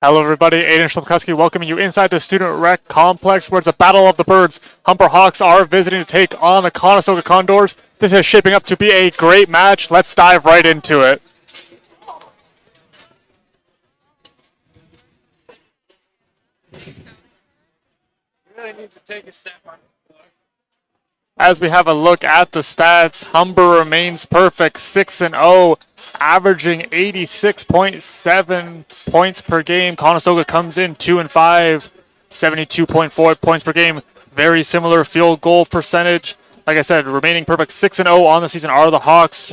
Hello, everybody. Aiden Shlupkowski welcoming you inside the Student Rec Complex, where it's a battle of the birds. Humber Hawks are visiting to take on the Conestoga Condors. This is shaping up to be a great match. Let's dive right into it. Really need to take a step on it. As we have a look at the stats, Humber remains perfect, 6-0, averaging 86.7 points per game. Conestoga comes in 2-5, 72.4 points per game. Very similar field goal percentage. Like I said, remaining perfect, 6-0 on the season are the Hawks.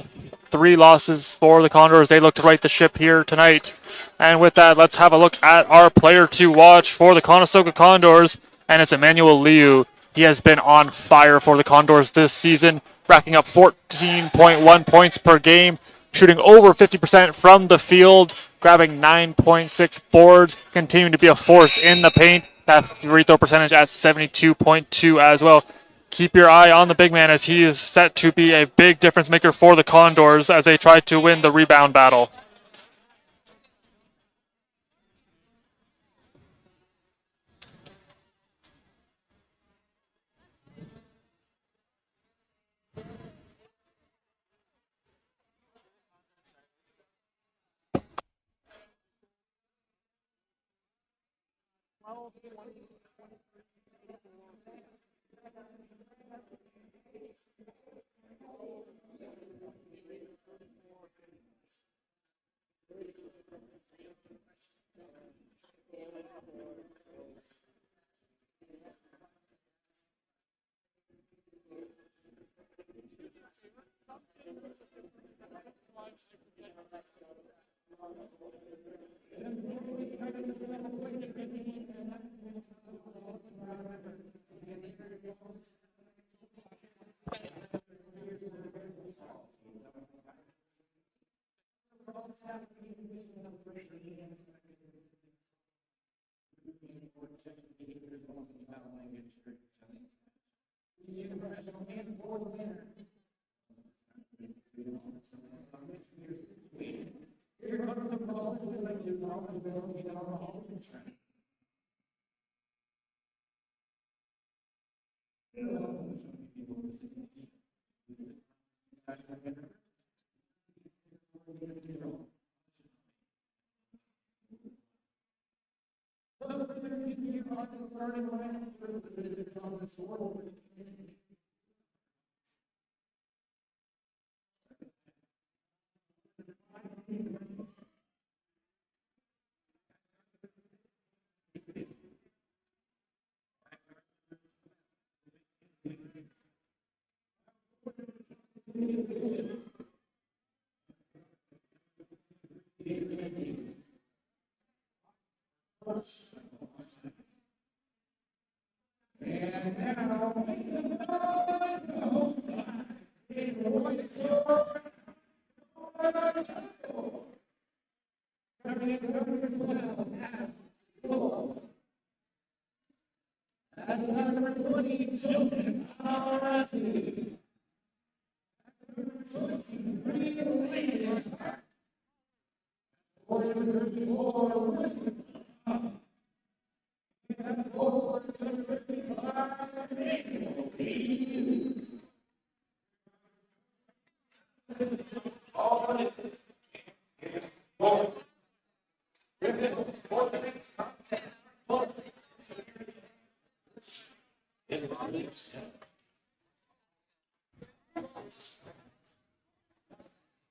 3 losses for the Condors. They look to right the ship here tonight. And with that, let's have a look at our player to watch for the Conestoga Condors, and it's Emmanuel Liu. He has been on fire for the Condors this season, racking up 14.1 points per game, shooting over 50% from the field, grabbing 9.6 boards, continuing to be a force in the paint. That free throw percentage at 72.2 as well. Keep your eye on the big man, as he is set to be a big difference maker for the Condors as they try to win the rebound battle.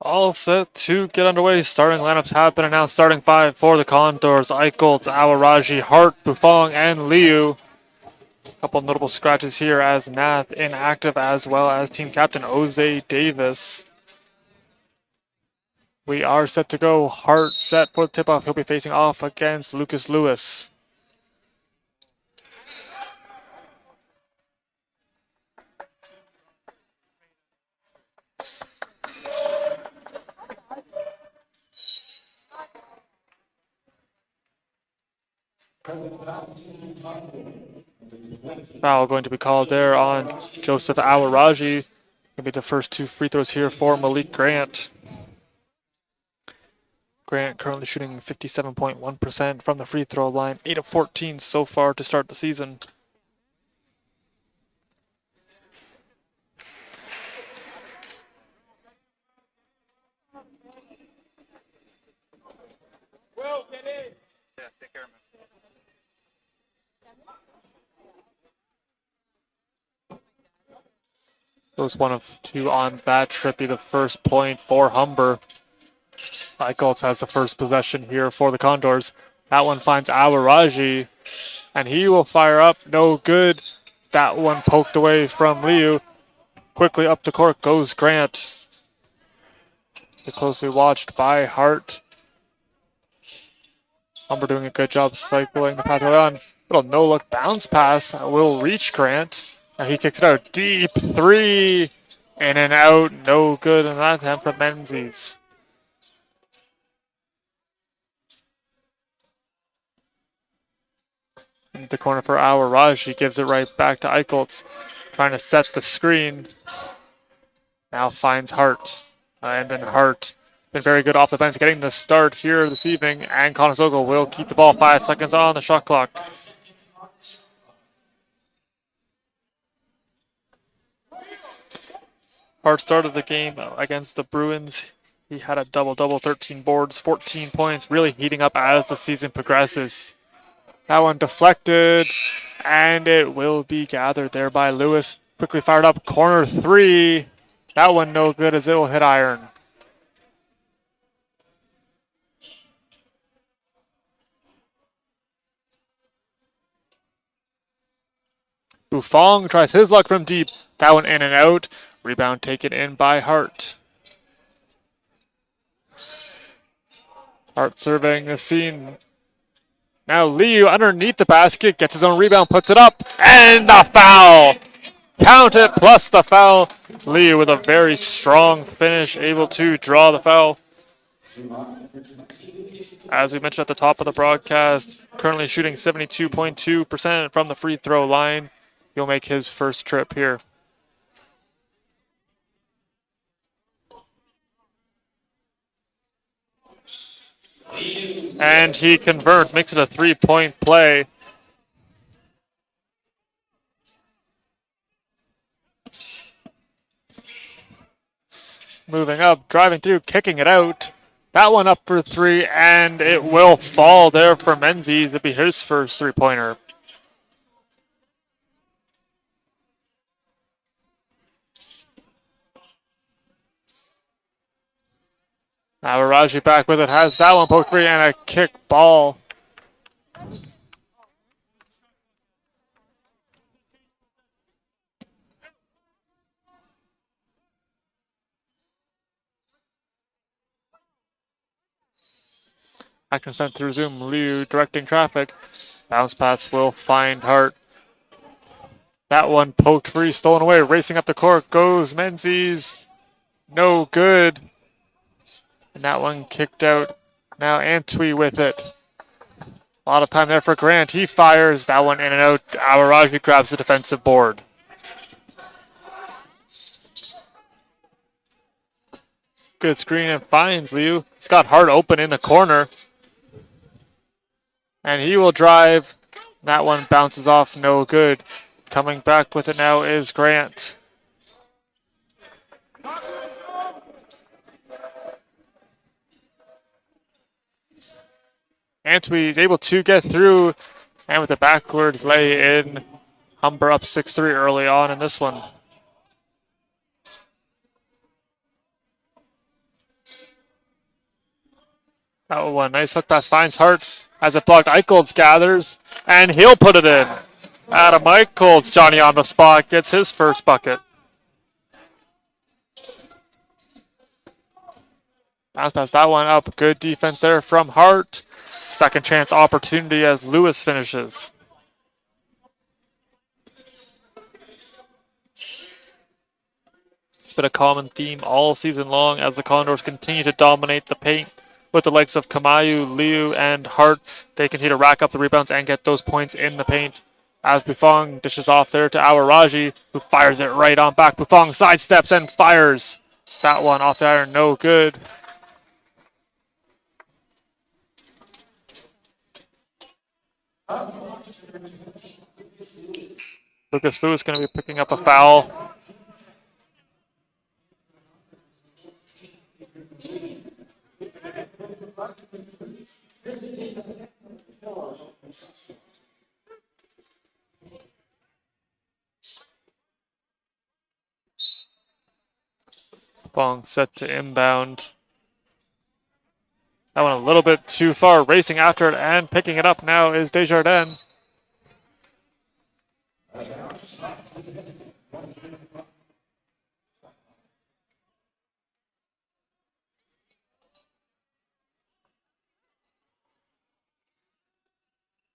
All set to get underway. Starting lineups have been announced. Starting five for the Condors: Eichholz, Awaraji, Hart, Buffon, and Liu. A couple notable scratches here as Nath inactive, as well as team captain Jose Davis. We are set to go. Hart set for the tip-off. He'll be facing off against Lucas Lewis. Foul going to be called there on Joseph Awaraji. Gonna be the first two free throws here for Malik Grant. Grant currently shooting 57.1% from the free throw line, 8 of 14 so far to start the season. Goes 1 of 2 on that trip, be the first point for Humber. Eichholz has the first possession here for the Condors. That one finds Awaraji, and he will fire up. No good. That one poked away from Liu. Quickly up the court goes Grant. Closely watched by Hart. Humber doing a good job cycling the pass on. Little no-look bounce pass will reach Grant. And he kicks it out. Deep three. In and out. No good in that time for Menzies. In the corner for Awaraji. Gives it right back to Eichholz. Trying to set the screen. Now finds Hart. And then Hart been very good off the bench, getting the start here this evening. And Conestoga will keep the ball. 5 seconds on the shot clock. Hart started the game against the Bruins. He had a double-double, 13 boards, 14 points, really heating up as the season progresses. That one deflected, and it will be gathered there by Lewis. Quickly fired up, corner three. That one no good as it will hit iron. Buffon tries his luck from deep. That one in and out. Rebound taken in by Hart. Hart surveying the scene. Now Liu underneath the basket, gets his own rebound, puts it up, and the foul! Count it, plus the foul. Liu with a very strong finish, able to draw the foul. As we mentioned at the top of the broadcast, currently shooting 72.2% from the free throw line. He'll make his first trip here. And he converts, makes it a 3-point play. Moving up, driving through, kicking it out. That one up for 3, and it will fall there for Menzies. It'll be his first 3-pointer. Now Raji back with it, has that one poked free, and a kick ball. Action sent through Zoom. Liu directing traffic. Bounce pass will find Hart. That one poked free, stolen away. Racing up the court goes Menzies. No good. And that one kicked out. Now Antwi with it. A lot of time there for Grant. He fires. That one in and out. Awaraji grabs the defensive board. Good screen and finds Liu. He's got Hart open in the corner. And he will drive. That one bounces off, no good. Coming back with it now is Grant. Antwi is able to get through. And with the backwards lay in, Humber up 6-3 early on in this one. That one, nice hook pass, finds Hart. As it blocked, Eicholz gathers, and he'll put it in. Adam Eicholz, Johnny on the spot, gets his first bucket. Bounce pass that one up. Good defense there from Hart. Second chance opportunity as Lewis finishes. It's been a common theme all season long as the Condors continue to dominate the paint. With the likes of Kamayu, Liu, and Hart, they continue to rack up the rebounds and get those points in the paint. As Bufong dishes off there to Awaraji, who fires it right on back. Bufong sidesteps and fires. That one off the iron, no good. Lucas Lewis going to be picking up a foul. Bong set to inbound. That one a little bit too far, racing after it and picking it up now is Desjardins.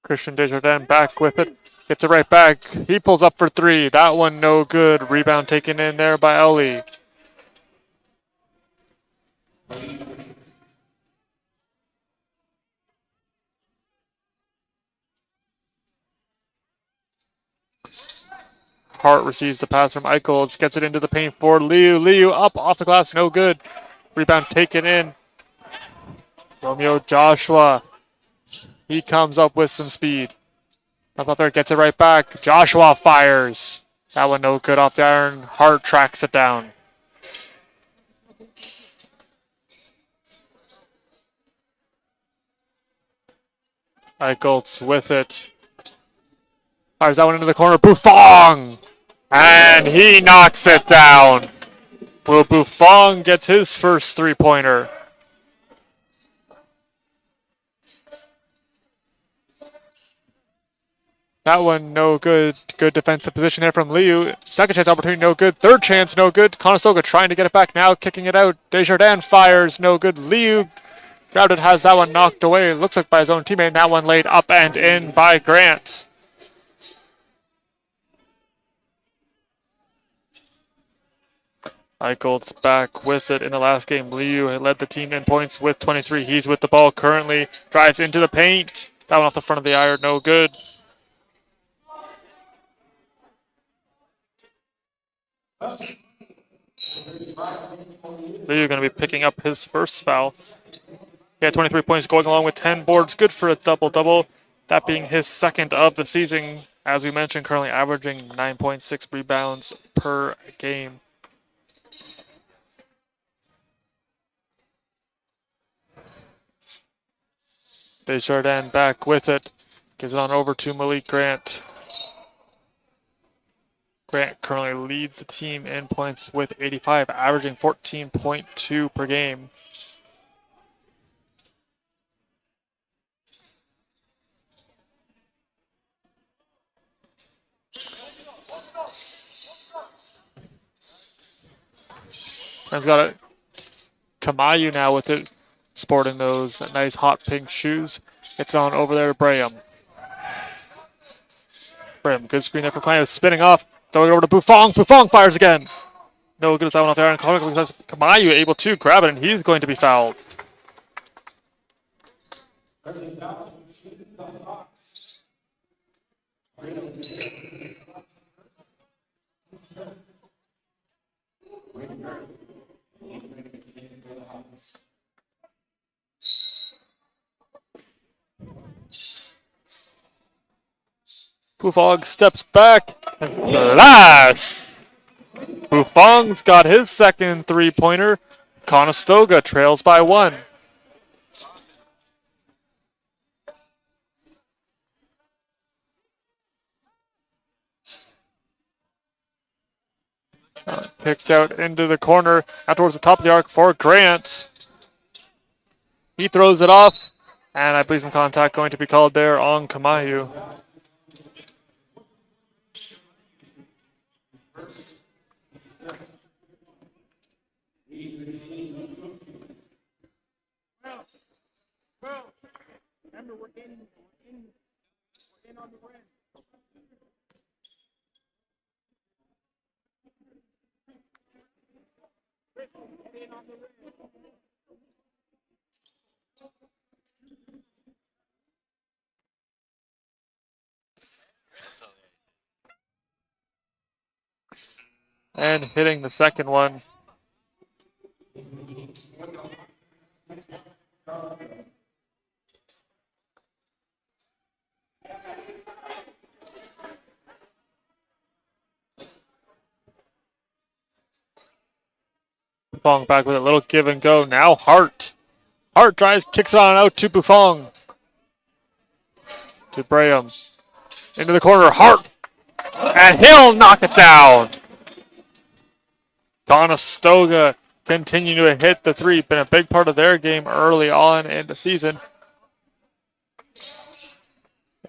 Christian Desjardins back with it. Gets it right back. He pulls up for 3. That one no good. Rebound taken in there by Ellie. Hart receives the pass from Eicholz. Gets it into the paint for Liu. Liu up off the glass. No good. Rebound taken in. Romeo Joshua. He comes up with some speed. Up there, gets it right back. Joshua fires. That one no good off the iron. Hart tracks it down. Eicholz with it. Fires that one into the corner. Bufong! And he knocks it down. Will Bufong gets his first 3-pointer. That one no good. Good defensive position there from Liu. Second chance opportunity, no good. Third chance, no good. Conestoga trying to get it back now, kicking it out. Desjardins fires, no good. Liu grabbed it, has that one knocked away. Looks like by his own teammate. That one laid up and in by Grant. Eicholz back with it in the last game. Liu led the team in points with 23. He's with the ball currently. Drives into the paint. That one off the front of the iron, no good. Liu going to be picking up his first foul. He had 23 points going along with 10 boards. Good for a double-double. That being his second of the season. As we mentioned, currently averaging 9.6 rebounds per game. Desjardins back with it. Gives it on over to Malik Grant. Grant currently leads the team in points with 85, averaging 14.2 per game. I've got it. Kamayu now with it, sporting those nice hot pink shoes. It's on over there to Braham. Braham, good screen there for Kamayu, spinning off, throwing it over to Buffon. Buffon fires again. No good as that one off there. And Kamayu able to grab it, and he's going to be fouled. Buffon steps back and splash. Buffong's got his second three-pointer. Conestoga trails by 1. Picked out into the corner, out towards the top of the arc for Grant. He throws it off, and I believe some contact going to be called there on Kamayu. Remember, we're in on the rim. Get in on the rim. And hitting the second one. Buffon back with a little give and go. Now Hart. Hart drives, kicks it on out to Buffon. To Braham. Into the corner. Hart. And he'll knock it down. Conestoga continue to hit the three. Been a big part of their game early on in the season.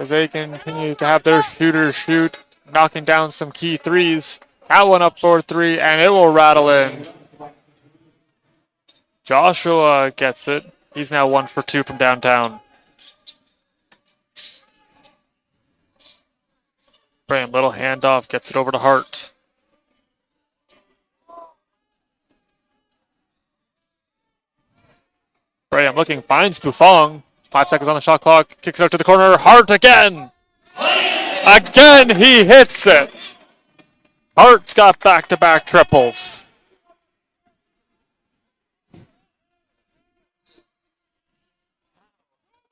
As they continue to have their shooters shoot, knocking down some key threes. That one up for 3, and it will rattle in. Joshua gets it. He's now 1 for 2 from downtown. Braham, little handoff, gets it over to Hart. Braham looking, finds Buffon. 5 seconds on the shot clock, kicks it out to the corner. Hart again! Again, he hits it! Hart's got back-to-back triples.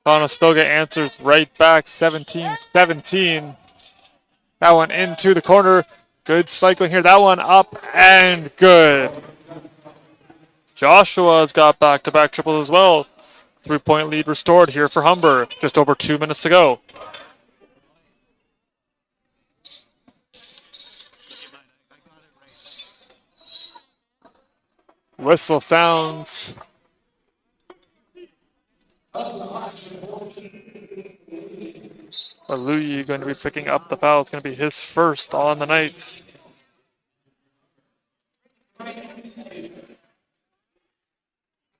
Conestoga answers right back, 17-17. That one into the corner. Good cycling here. That one up and good. Joshua's got back-to-back triples as well. 3-point lead restored here for Humber. Just over 2 minutes to go. Whistle sounds. Aluyi going to be picking up the foul. It's going to be his first on the night.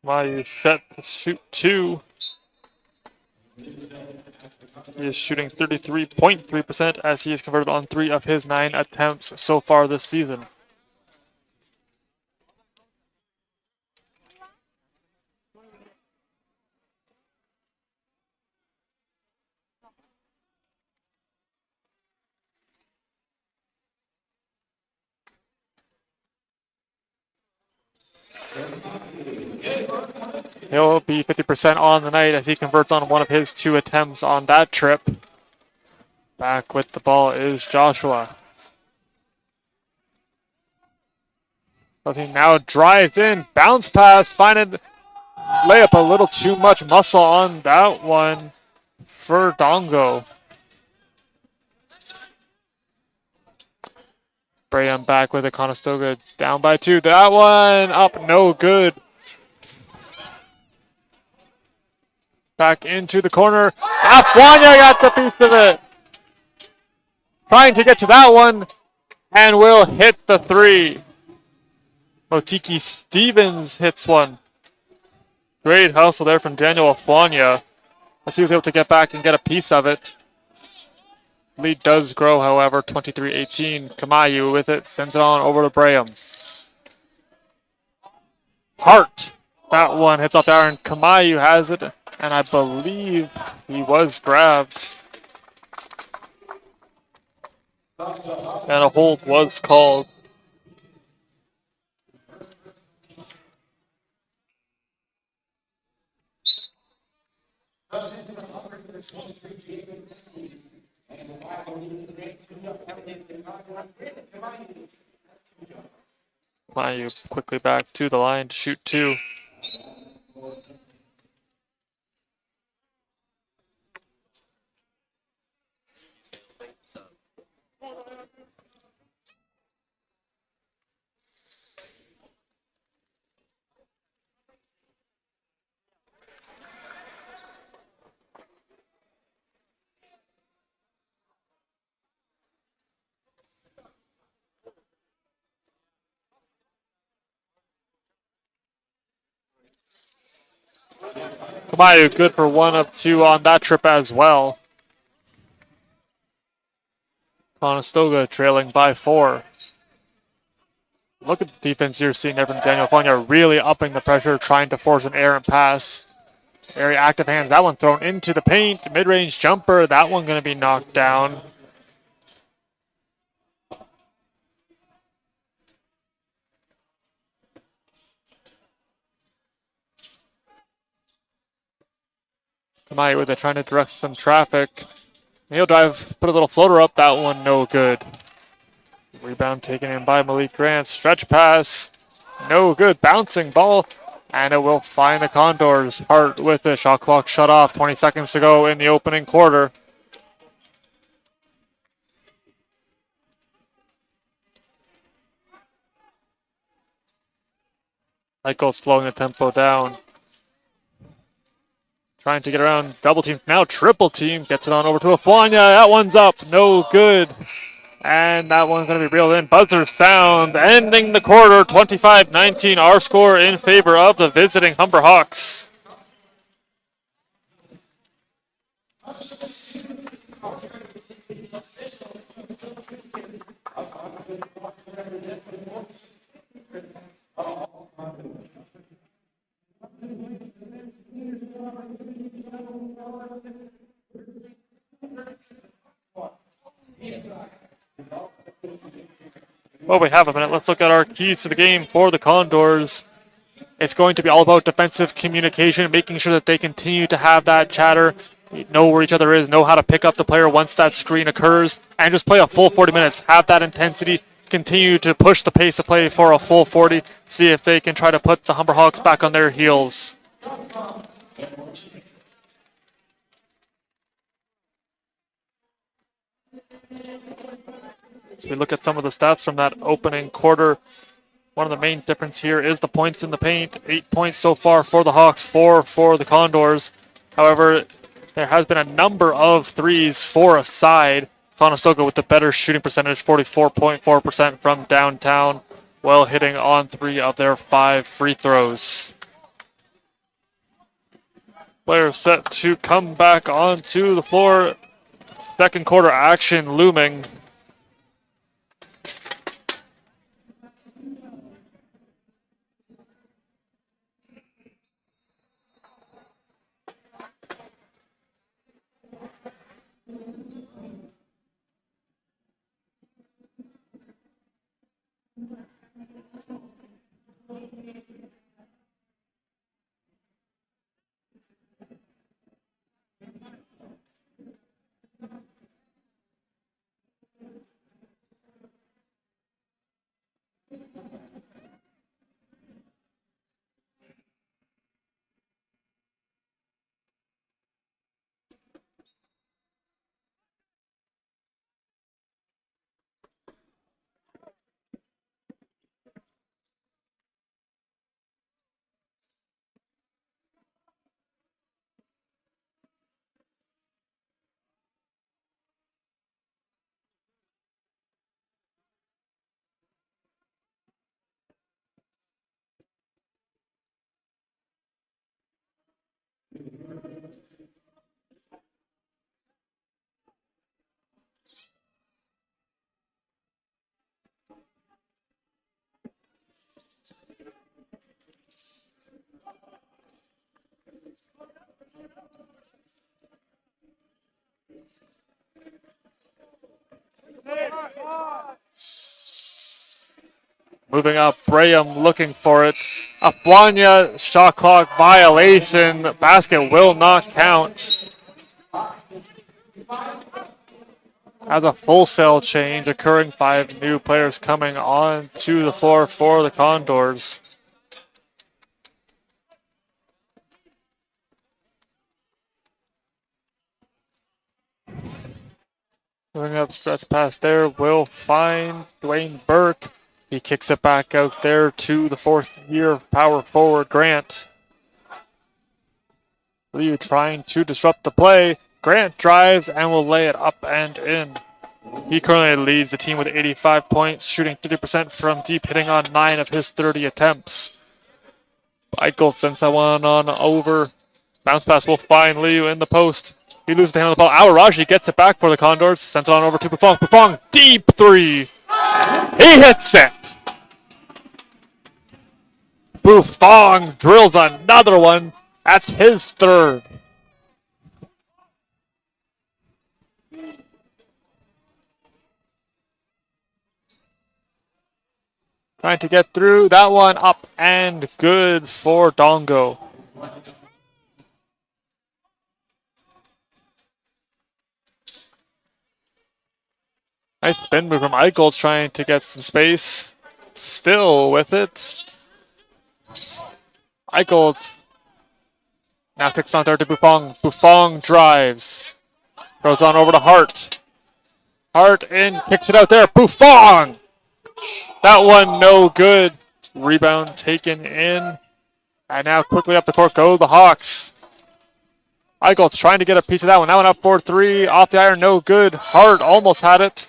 Mayu set to shoot 2. He is shooting 33.3% as he has converted on 3 of his 9 attempts so far this season. He'll be 50% on the night as he converts on one of his 2 attempts on that trip. Back with the ball is Joshua. But he now drives in, bounce pass, finding layup, a little too much muscle on that one for Dongo. Braham back with it, Conestoga down by 2. That one up, no good. Back into the corner. Afwanya got the piece of it. Trying to get to that one and will hit the 3. Motiki Stevens hits one. Great hustle there from Daniel Afwanya as he was able to get back and get a piece of it. Lead does grow, however, 23-18. Kamayu with it, sends it on over to Braham. Hart. That one hits off Aaron. Kamayu has it, and I believe he was grabbed. And a hold was called. Kamayu quickly back to the line to shoot 2. Kamayu good for 1 of 2 on that trip as well. Conestoga trailing by 4. Look at the defense you're seeing there from Daniel Afwanya, really upping the pressure, trying to force an errant pass. Very active hands. That one thrown into the paint. Mid-range jumper. That one going to be knocked down. Kamayu with it, trying to direct some traffic. He'll drive, put a little floater up. That one no good. Rebound taken in by Malik Grant. Stretch pass. No good. Bouncing ball. And it will find the Condors. Hart with it. Shot clock shut off. 20 seconds to go in the opening quarter. Michael slowing the tempo down. Trying to get around double team. Now triple team. Gets it on over to Afwanya. That one's up. No good. And that one's going to be reeled in. Buzzer sound. Ending the quarter. 25-19. Our score in favor of the visiting Humber Hawks. Well, we have a minute. Let's look at our keys to the game for the Condors. It's going to be all about defensive communication, making sure that they continue to have that chatter, know where each other is, know how to pick up the player once that screen occurs, and just play a full 40 minutes. Have that intensity, continue to push the pace of play for a full 40, see if they can try to put the Humber Hawks back on their heels. So we look at some of the stats from that opening quarter. One of the main difference here is the points in the paint. 8 points so far for the Hawks, 4 for the Condors. However, there has been a number of threes for a side. Conestoga with the better shooting percentage, 44.4% from downtown, while hitting on 3 of their 5 free throws. Players set to come back onto the floor. Second quarter action looming. Moving up, Braham looking for it. Afwanya, shot clock violation. Basket will not count. As a full cell change occurring, 5 new players coming on to the floor for the Condors. Moving up, stretch pass there will find Dwayne Burke. He kicks it back out there to the 4th year power forward Grant. Liu trying to disrupt the play. Grant drives and will lay it up and in. He currently leads the team with 85 points, shooting 50% from deep, hitting on 9 of his 30 attempts. Eichel sends that one on over. Bounce pass will find Liu in the post. He loses the hand of the ball. Awaraji gets it back for the Condors. Sends it on over to Buffon. Buffon, deep 3. He hits it. Buffon drills another one. That's his 3rd. Trying to get through. That one up and good for Dongo. Nice spin move from Eichel, trying to get some space. Still with it. Eichel now kicks it on there to Buffon. Buffon drives. Goes on over to Hart. Hart in, kicks it out there. Buffon! That one no good. Rebound taken in. And now quickly up the court go the Hawks. Eichel's trying to get a piece of that one. That one up 4-3. Off the iron, no good. Hart almost had it.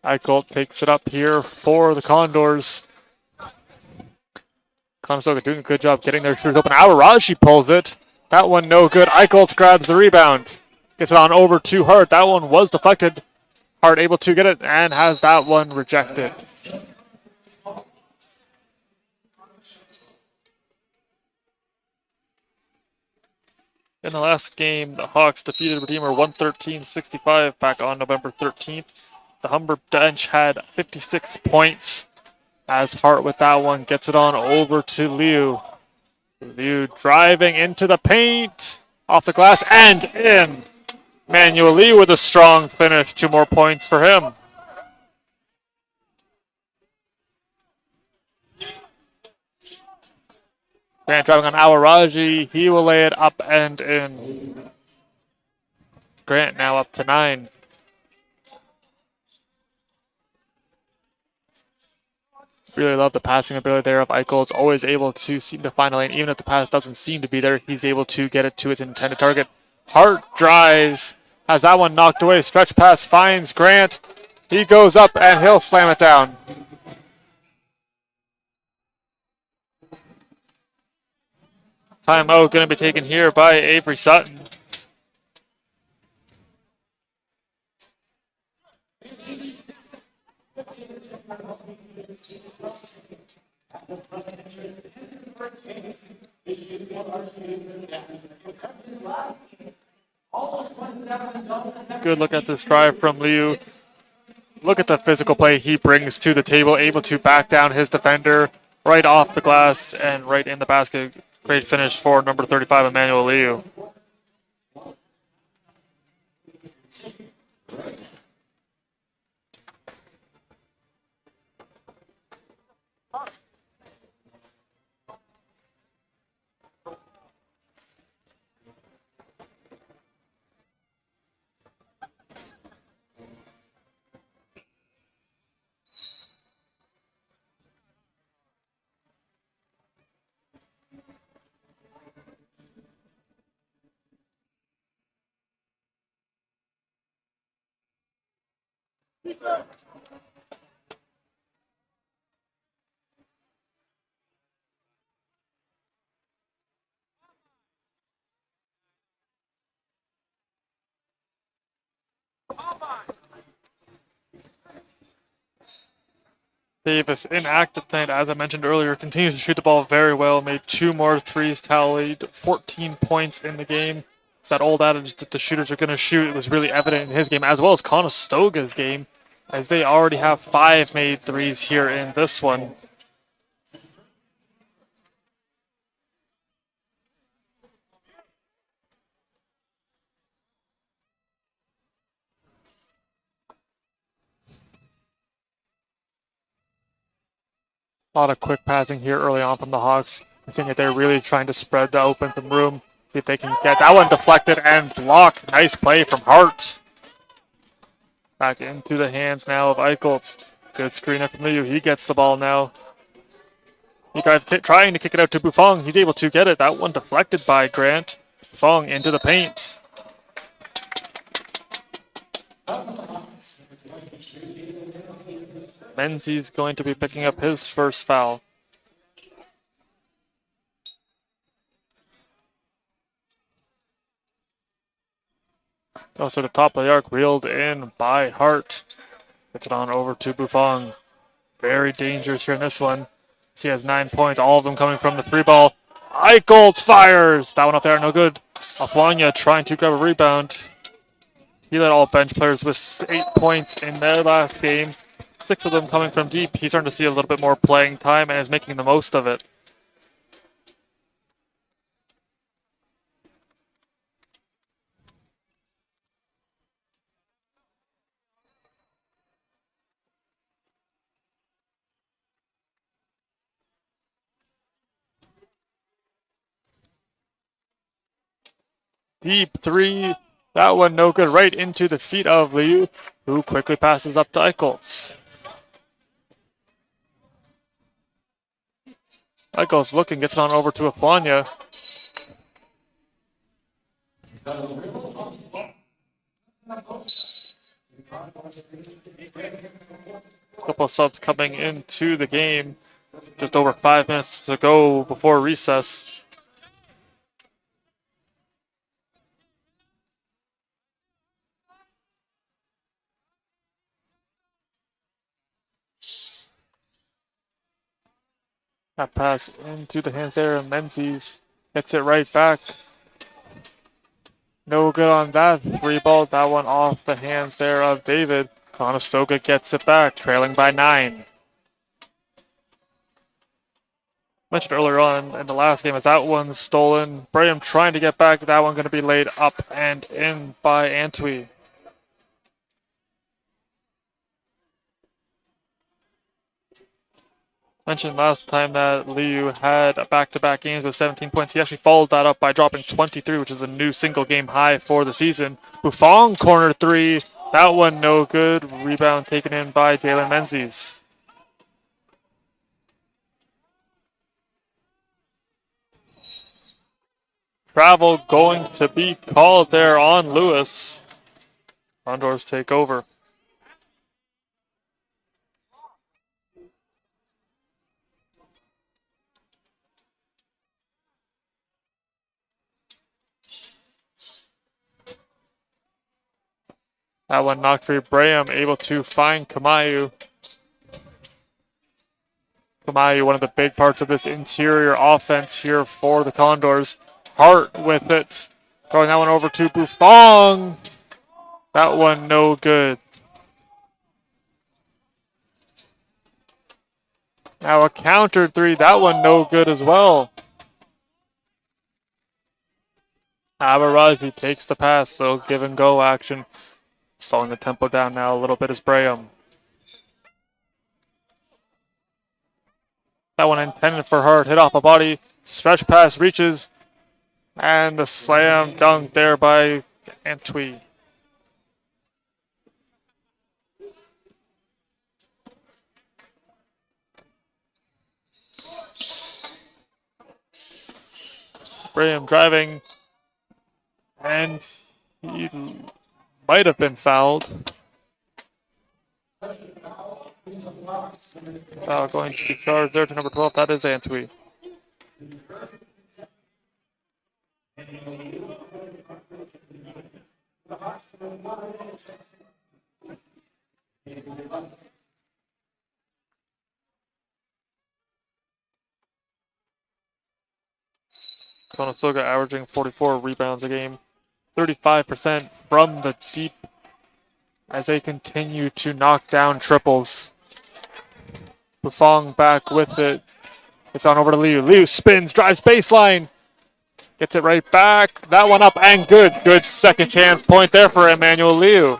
Eichel takes it up here for the Condors. Conestoga doing a good job getting their shooters open. Awaraji pulls it. That one no good. Eichel grabs the rebound. Gets it on over to Hart. That one was deflected. Hart able to get it and has that one rejected. In the last game, the Hawks defeated Redeemer 113-65 back on November 13th. The Humber bench had 56 points. As Hart with that one gets it on over to Liu. Liu driving into the paint. Off the glass and in. Manuel Liu with a strong finish. 2 more points for him. Grant driving on Awaraji. He will lay it up and in. Grant now up to 9. Really love the passing ability there of Eichel. It's always able to seem to find a lane. Even if the pass doesn't seem to be there, he's able to get it to its intended target. Hart drives. Has that one knocked away. Stretch pass finds Grant. He goes up and he'll slam it down. Timeout going to be taken here by Avery Sutton. Good look at this drive from Liu. Look at the physical play he brings to the table, able to back down his defender right off the glass and right in the basket. Great finish for number 35, Emmanuel Liu. Davis, inactive tonight, as I mentioned earlier, continues to shoot the ball very well. Made 2 more threes, tallied 14 points in the game. It's that old adage that the shooters are going to shoot. It was really evident in his game, as well as Conestoga's game, as they already have 5 made threes here in this one. A lot of quick passing here early on from the Hawks. I think that they're really trying to spread the open some room. See if they can get that one deflected and blocked. Nice play from Hart. Back into the hands now of Eichholz. Good screener from Liu. He gets the ball now. He trying to kick it out to Buffon. He's able to get it. That one deflected by Grant. Buffon into the paint. Menzies going to be picking up his first foul. Also the top of the arc, reeled in by Hart. Gets it on over to Buffon. Very dangerous here in this one. He has 9 points, all of them coming from the 3-ball. Eichholz fires! That one up there, no good. Aflanya trying to grab a rebound. He led all bench players with 8 points in their last game. 6 of them coming from deep. He's starting to see a little bit more playing time and is making the most of it. Deep 3. That one no good. Right into the feet of Liu, who quickly passes up to Eichholz. Eichholz looking, gets it on over to Aflanya. Couple of subs coming into the game. Just over 5 minutes to go before recess. That pass into the hands there of Menzies. Gets it right back. No good on that 3-ball. That one off the hands there of David. Conestoga gets it back, trailing by 9. Mentioned earlier on in the last game, as that one's stolen. Braham trying to get back. That one going to be laid up and in by Antwi. Mentioned last time that Liu had back-to-back games with 17 points. He actually followed that up by dropping 23, which is a new single-game high for the season. Buffon corner 3. That one no good. Rebound taken in by Jalen Menzies. Travel going to be called there on Lewis. Condors take over. That one knocked free. Braham able to find Kamayu. Kamayu, one of the big parts of this interior offense here for the Condors. Hart with it. Throwing that one over to Buffon. That one no good. Now a counter three. That one no good as well. Abaraji takes the pass, so give and go action. Slowing the tempo down now a little bit is Braham. That one intended for Hurt. Hit off a body. Stretch pass reaches. And the slam dunk there by Antwi. Braham driving. And he might have been fouled. Foul going to be charged there to number 12. That is Antwi. Conestoga averaging 44 rebounds a game, 35% from the deep as they continue to knock down triples. Buffon back with it. It's on over to Liu. Liu spins, drives baseline. Gets it right back. That one up and good. Good second chance point there for Emmanuel Liu.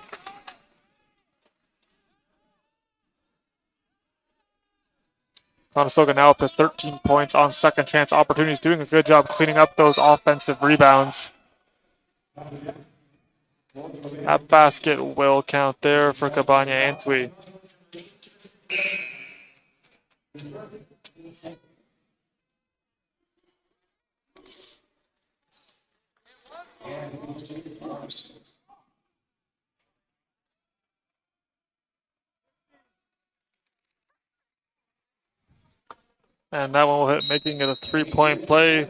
Conestoga now up to 13 points on second chance opportunities. Doing a good job cleaning up those offensive rebounds. That basket will count there for Cabana Antwi. And that one will hit, making it a 3-point play.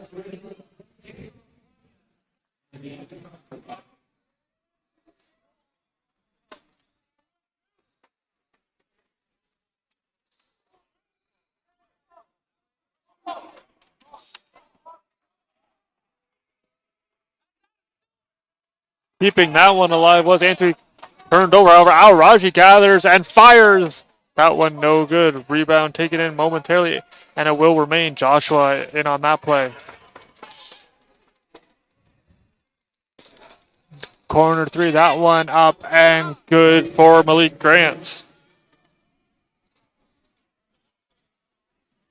Keeping that one alive was Antwi. Turned over, however, Al Raji gathers and fires. That one no good. Rebound taken in momentarily, and it will remain. Joshua in on that play. Corner three, that one up and good for Malik Grant.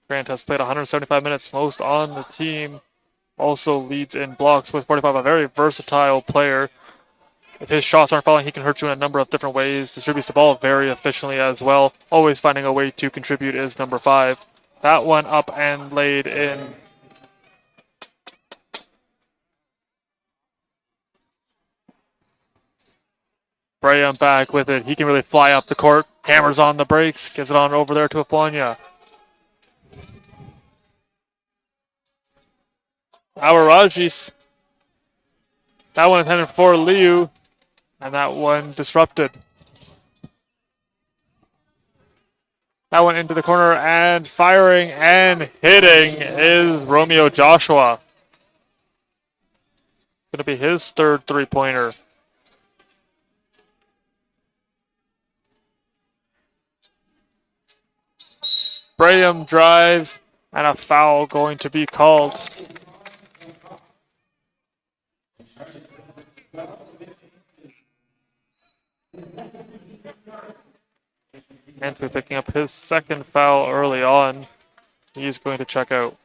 Grant has played 175 minutes, most on the team. Also leads in blocks with 45, a very versatile player. If his shots aren't falling, he can hurt you in a number of different ways. Distributes the ball very efficiently as well. Always finding a way to contribute is number 5. That one up and laid in. Braham back with it. He can really fly up the court. Hammers on the brakes. Gives it on over there to Afwanya. Awaraji. That one intended for Liu. And that one disrupted. That one into the corner and firing and hitting is Romeo Joshua. Going to be his third three-pointer. Braham drives and a foul going to be called. Antwi picking up his second foul early on. He's going to check out.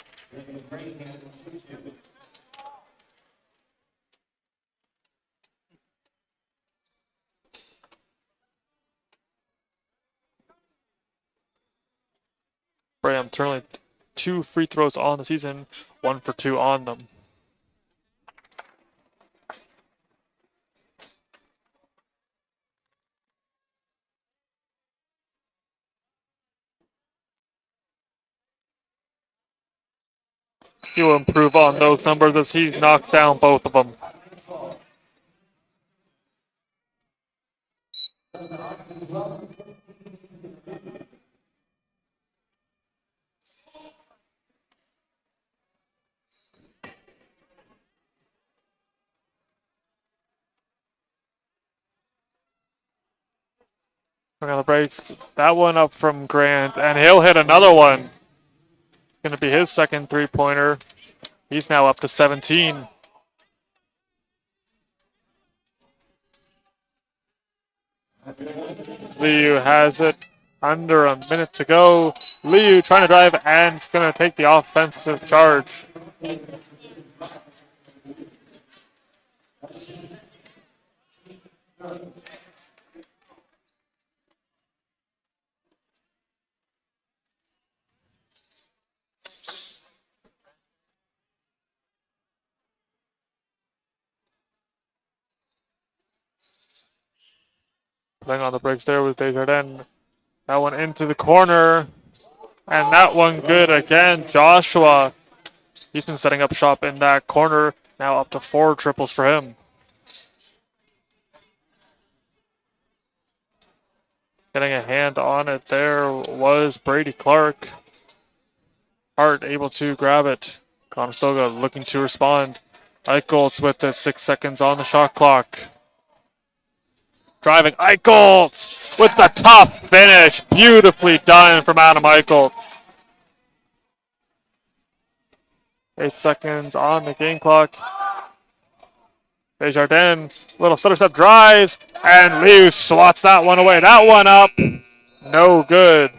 Braham turning 2 free throws on the season, 1 for 2 on them. He will improve on those numbers as he knocks down both of them. On the brakes. That one up from Grant, and he'll hit another one. It's going to be his second three-pointer. He's now up to 17. Liu has it. Under a minute to go. Liu trying to drive, and it's going to take the offensive charge. Playing on the brakes there with Desjardins. That one into the corner. And that one good again. Joshua, he's been setting up shop in that corner. Now up to 4 triples for him. Getting a hand on it there was Brady Clark. Hart able to grab it. Conestoga looking to respond. Eichholz with the 6 seconds on the shot clock. Driving Eichholz with the tough finish. Beautifully done from Adam Eichholz. 8 seconds on the game clock. Desjardins, little stutter step drives, and Liu swats that one away. That one up, no good.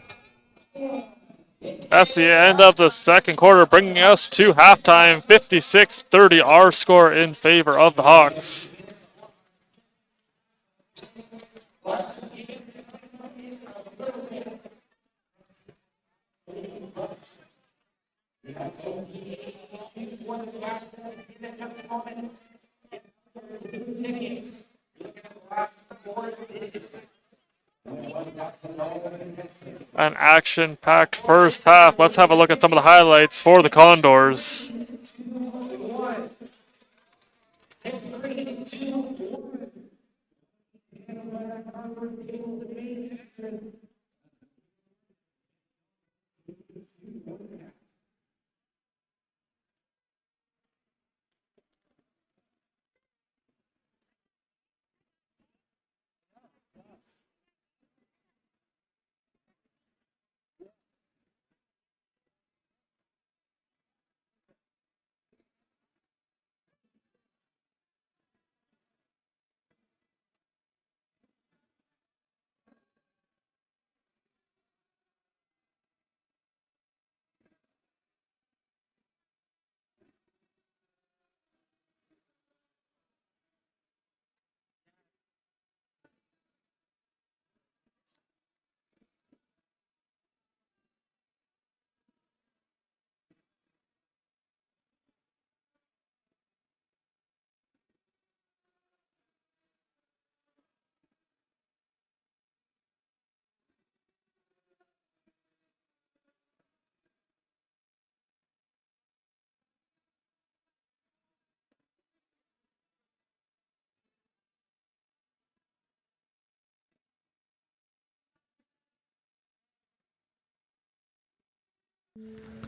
That's the end of the second quarter, bringing us to halftime. 56-30, our score in favor of the Hawks. An action-packed first half. Let's have a look at some of the highlights for the Condors.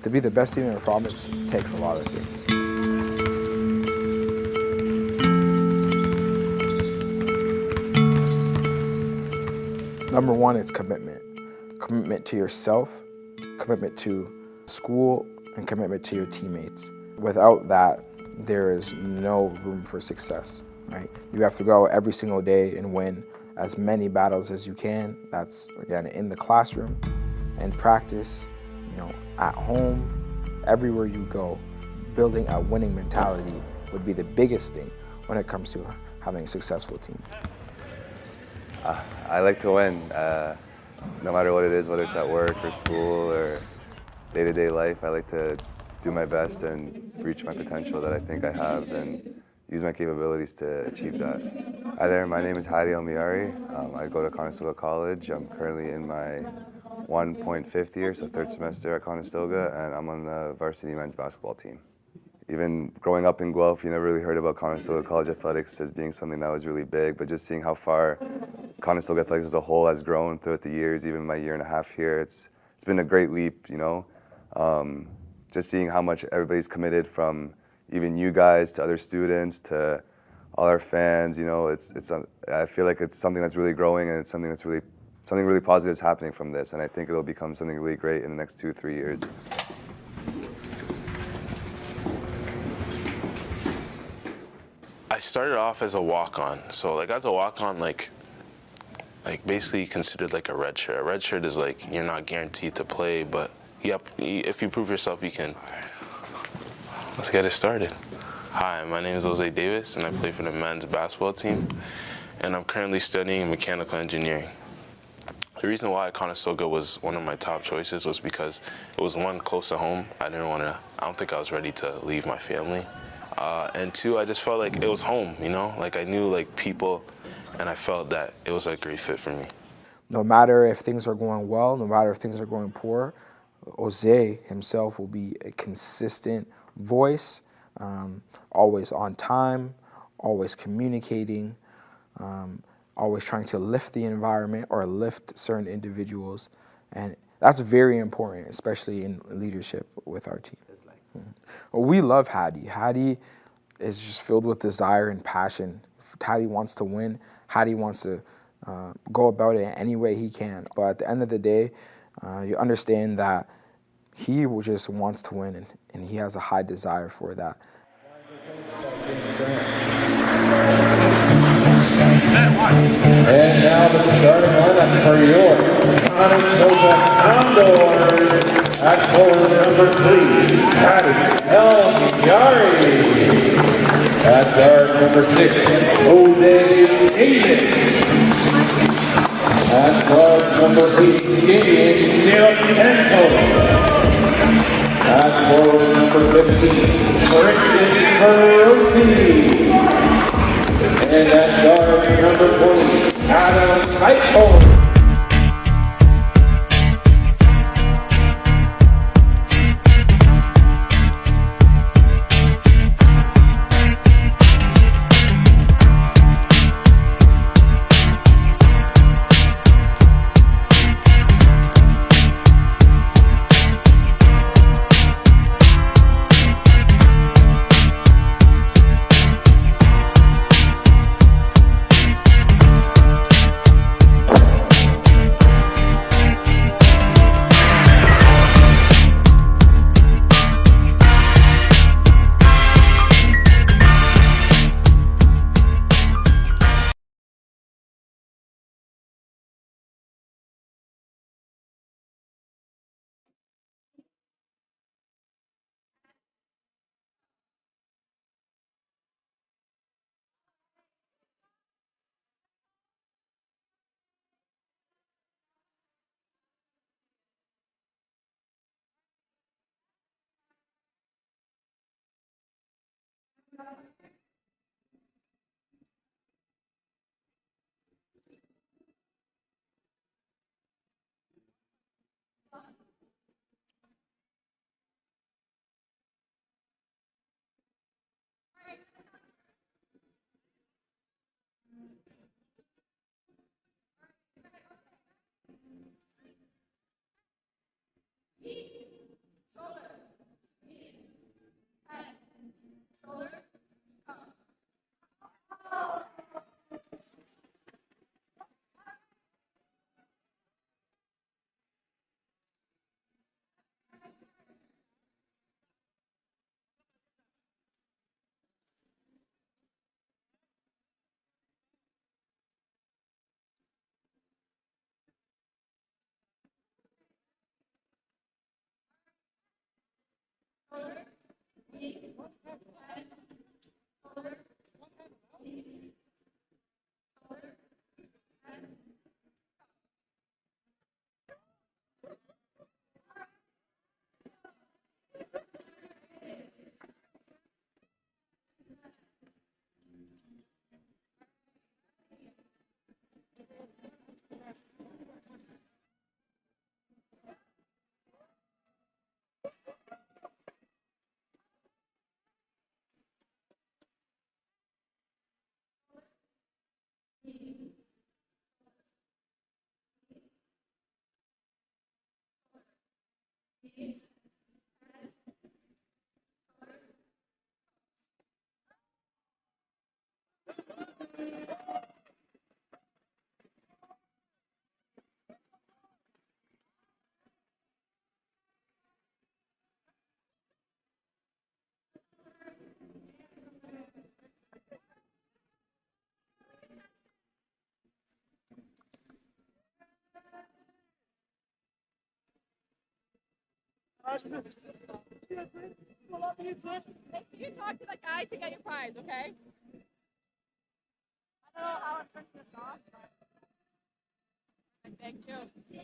To be the best team in the province takes a lot of things. Number one, it's commitment. Commitment to yourself, commitment to school, and commitment to your teammates. Without that, there is no room for success, right? You have to go every single day and win as many battles as you can. That's, again, in the classroom, in practice, at home, everywhere you go. Building a winning mentality would be the biggest thing when it comes to having a successful team. I like to win, no matter what it is, whether it's at work or school or day-to-day life. I like to do my best and reach my potential that I think I have and use my capabilities to achieve that. Hi there, my name is Hadi El-Miari. I go to Conestoga College. I'm currently in my 1.5th year, so 3rd semester at Conestoga, and I'm on the varsity men's basketball team. Even growing up in Guelph, you never really heard about Conestoga College athletics as being something that was really big, but just seeing how far Conestoga athletics as a whole has grown throughout the years, even my year and a half here, it's been a great leap, just seeing how much everybody's committed, from even you guys to other students to all our fans, I feel like it's something that's really growing, and it's something that's really something really positive is happening from this, and I think it'll become something really great in the next 2-3 years. I started off as a walk-on, so like as a walk-on, like basically considered like a red shirt. A red shirt is like you're not guaranteed to play, but if you prove yourself, you can. Let's get it started. Hi, my name is Jose Davis, and I play for the men's basketball team, and I'm currently studying mechanical engineering. The reason why Conestoga was one of my top choices was because it was, one, close to home. I don't think I was ready to leave my family. And two, I just felt like it was home, you know? Like I knew like people, and I felt that it was a great fit for me. No matter if things are going well, no matter if things are going poor, Jose himself will be a consistent voice, always on time, always communicating, always trying to lift the environment or lift certain individuals. And that's very important, especially in leadership with our team. Well, we love Hadi. Hadi is just filled with desire and passion. Hadi wants to win. Hadi wants to go about it any way he can. But at the end of the day, you understand that he just wants to win, and he has a high desire for that. And now the starting lineup for your Conestoga Condors at forward number 3, Hadi El Yari. At guard number 6, Jose Davis. At guard number 8, Damian Del Santos. At forward number 15, Christian Perosi. And at guard number 20, Adam Eichholz. You talk to the guy to get your prize, okay? I don't know how I'm turning this off. But... Thank you.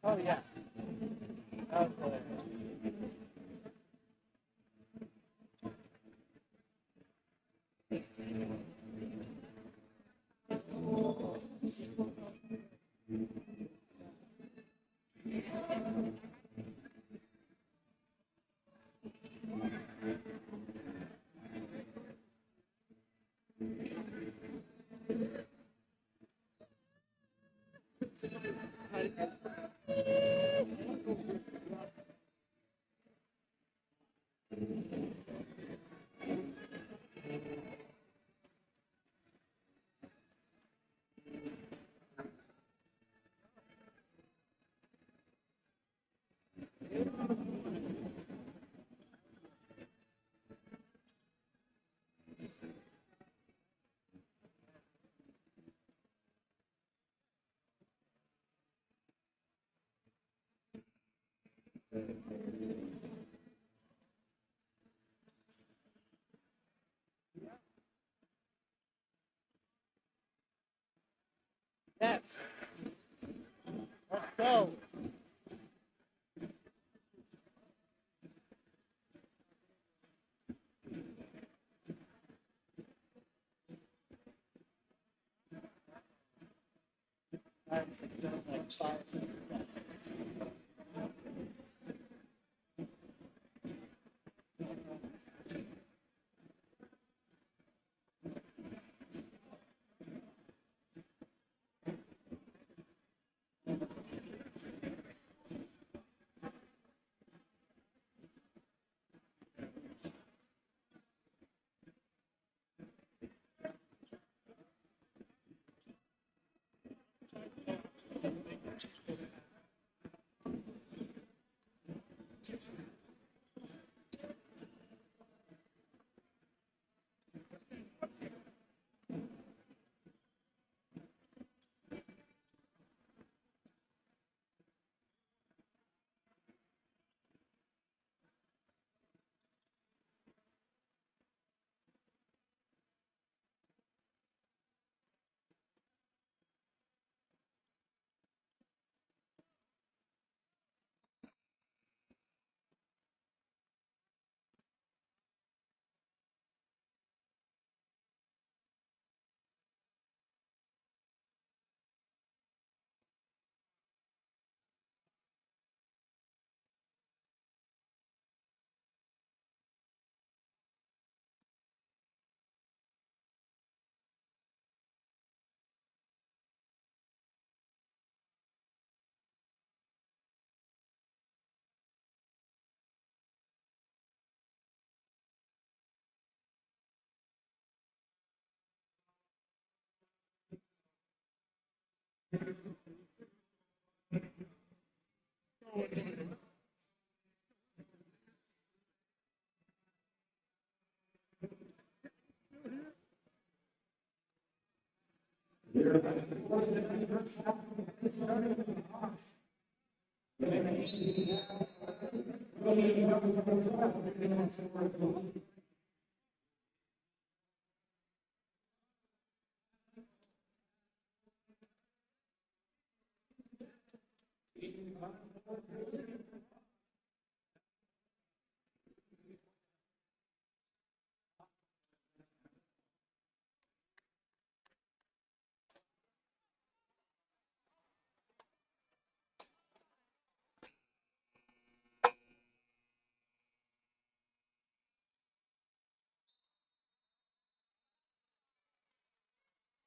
Oh, yeah. Okay. Yes. Let's go.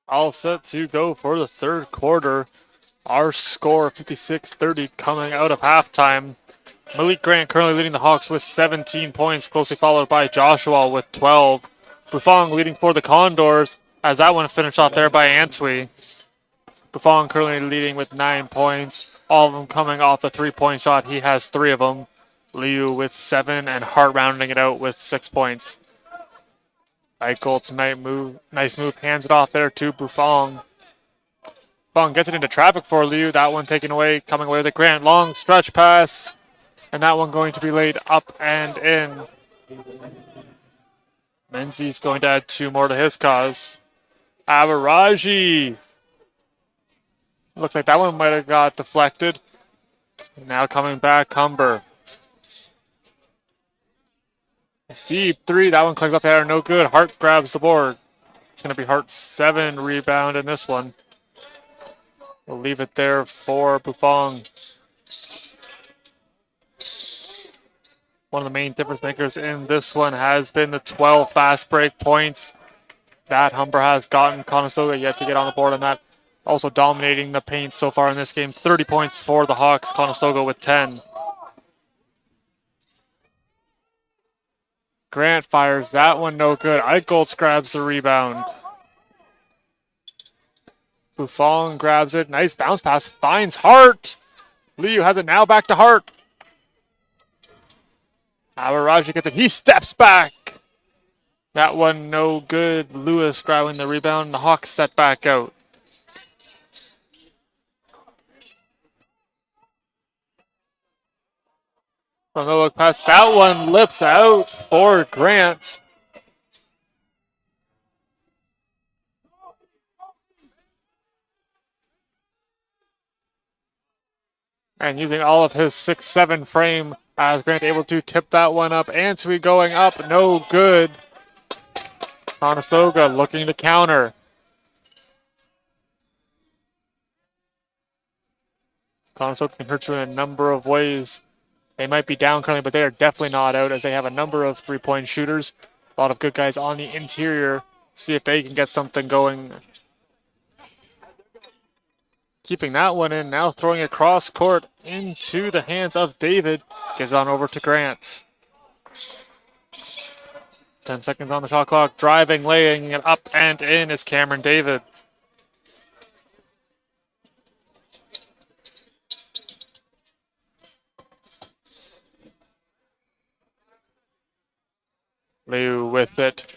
All set to go for the third quarter. Our score 56-30 coming out of halftime. Malik Grant currently leading the Hawks with 17 points, closely followed by Joshua with 12. Buffon leading for the Condors, as that one finished off there by Antwi. Buffon currently leading with 9 points, all of them coming off the three-point shot. He has 3 of them. Liu with 7, and Hart rounding it out with 6 points. Eichholtz, nice move, hands it off there to Buffon. Buffon gets it into traffic for Liu. That one taken away, coming away with a Grant. Long stretch pass, and that one going to be laid up and in. Menzies going to add 2 more to his cause. Averaji. Looks like that one might have got deflected. Now coming back, Humber. Deep 3, that one clicks off the air, no good. Hart grabs the board. It's going to be Hart's 7 rebound in this one. We'll leave it there for Buffon. One of the main difference makers in this one has been the 12 fast break points that Humber has gotten. Conestoga yet to get on the board on that. Also dominating the paint so far in this game. 30 points for the Hawks. Conestoga with 10. Grant fires that one, no good. Eichholtz grabs the rebound. Buffon grabs it. Nice bounce pass. Finds Hart. Liu has it now back to Hart. Averaji gets it. He steps back. That one no good. Lewis grabbing the rebound. The Hawks set back out. From the look pass, that one lips out for Grant. And using all of his 6'7" frame, as Grant able to tip that one up. Antwi going up, no good. Conestoga looking to counter. Conestoga can hurt you in a number of ways. They might be down currently, but they are definitely not out as they have a number of three-point shooters. A lot of good guys on the interior. See if they can get something going. Keeping that one in, now throwing it cross court into the hands of David. Gives on over to Grant. 10 seconds on the shot clock. Driving, laying it up and in is Cameron David. Liu with it.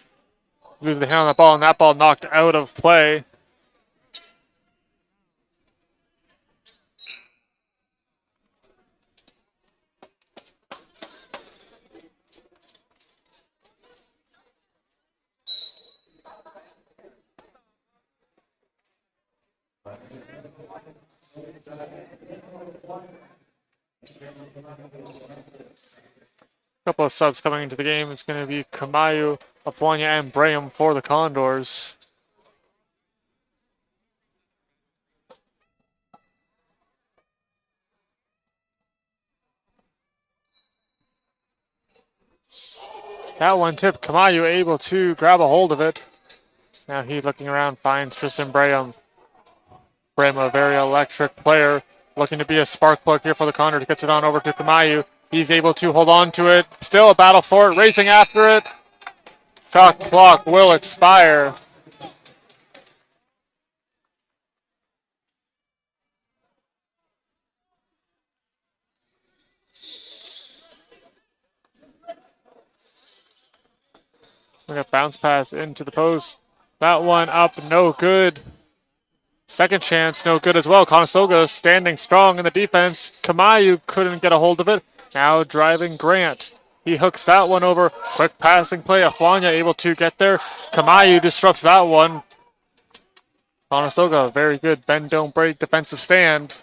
Loses the hand on the ball, and that ball knocked out of play. Couple of subs coming into the game. It's going to be Kamayu, Afwanya, and Braham for the Condors. That one tip, Kamayu able to grab a hold of it. Now he's looking around, finds Tristan Braham. Braham, a very electric player, looking to be a spark plug here for the Condors. Gets it on over to Kamayu. He's able to hold on to it. Still a battle for it, racing after it. Shot clock will expire. We got bounce pass into the post. That one up, no good. Second chance, no good as well. Conestoga standing strong in the defense. Kamayu couldn't get a hold of it. Now driving Grant. He hooks that one over. Quick passing play. Aflanya able to get there. Kamayu disrupts that one. Conestoga, very good bend, don't break defensive stand.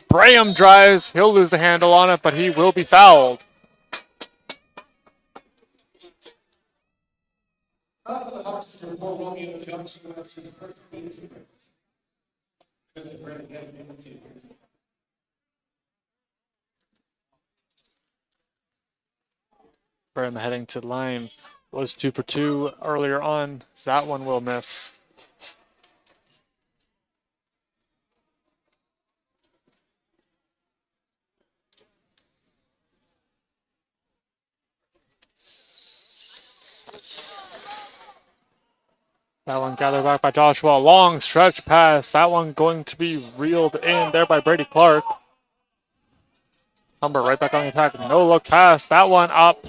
Braham drives. He'll lose the handle on it, but he will be fouled. Braham heading to the line. Was 2 for 2 earlier on. So that one will miss. That one gathered back by Joshua. Long stretch pass. That one going to be reeled in there by Brady Clark. Humber right back on the attack. No look pass. That one up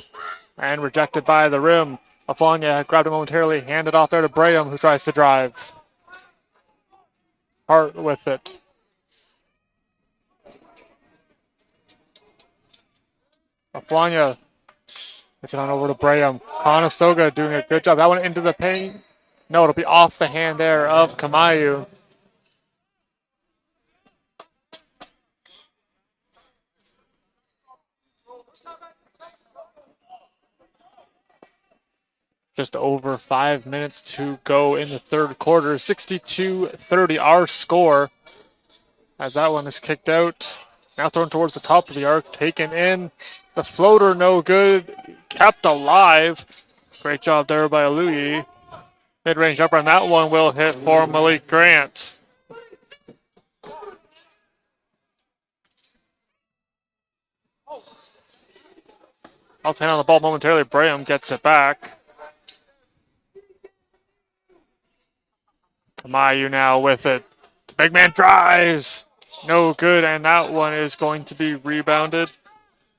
and rejected by the rim. Aflanya grabbed it momentarily. Handed off there to Braham, who tries to drive. Hart with it. Aflanya gets it on over to Braham. Conestoga doing a good job. That one into the paint. No, it'll be off the hand there of Kamayu. Just over 5 minutes to go in the third quarter. 62-30 our score. As that one is kicked out. Now thrown towards the top of the arc. Taken in. The floater no good. Kept alive. Great job there by Aluyi. Mid-range jumper, and that one will hit for Malik Grant. I'll hand on the ball momentarily. Braham gets it back. Kamayu now with it. The big man drives. No good, and that one is going to be rebounded.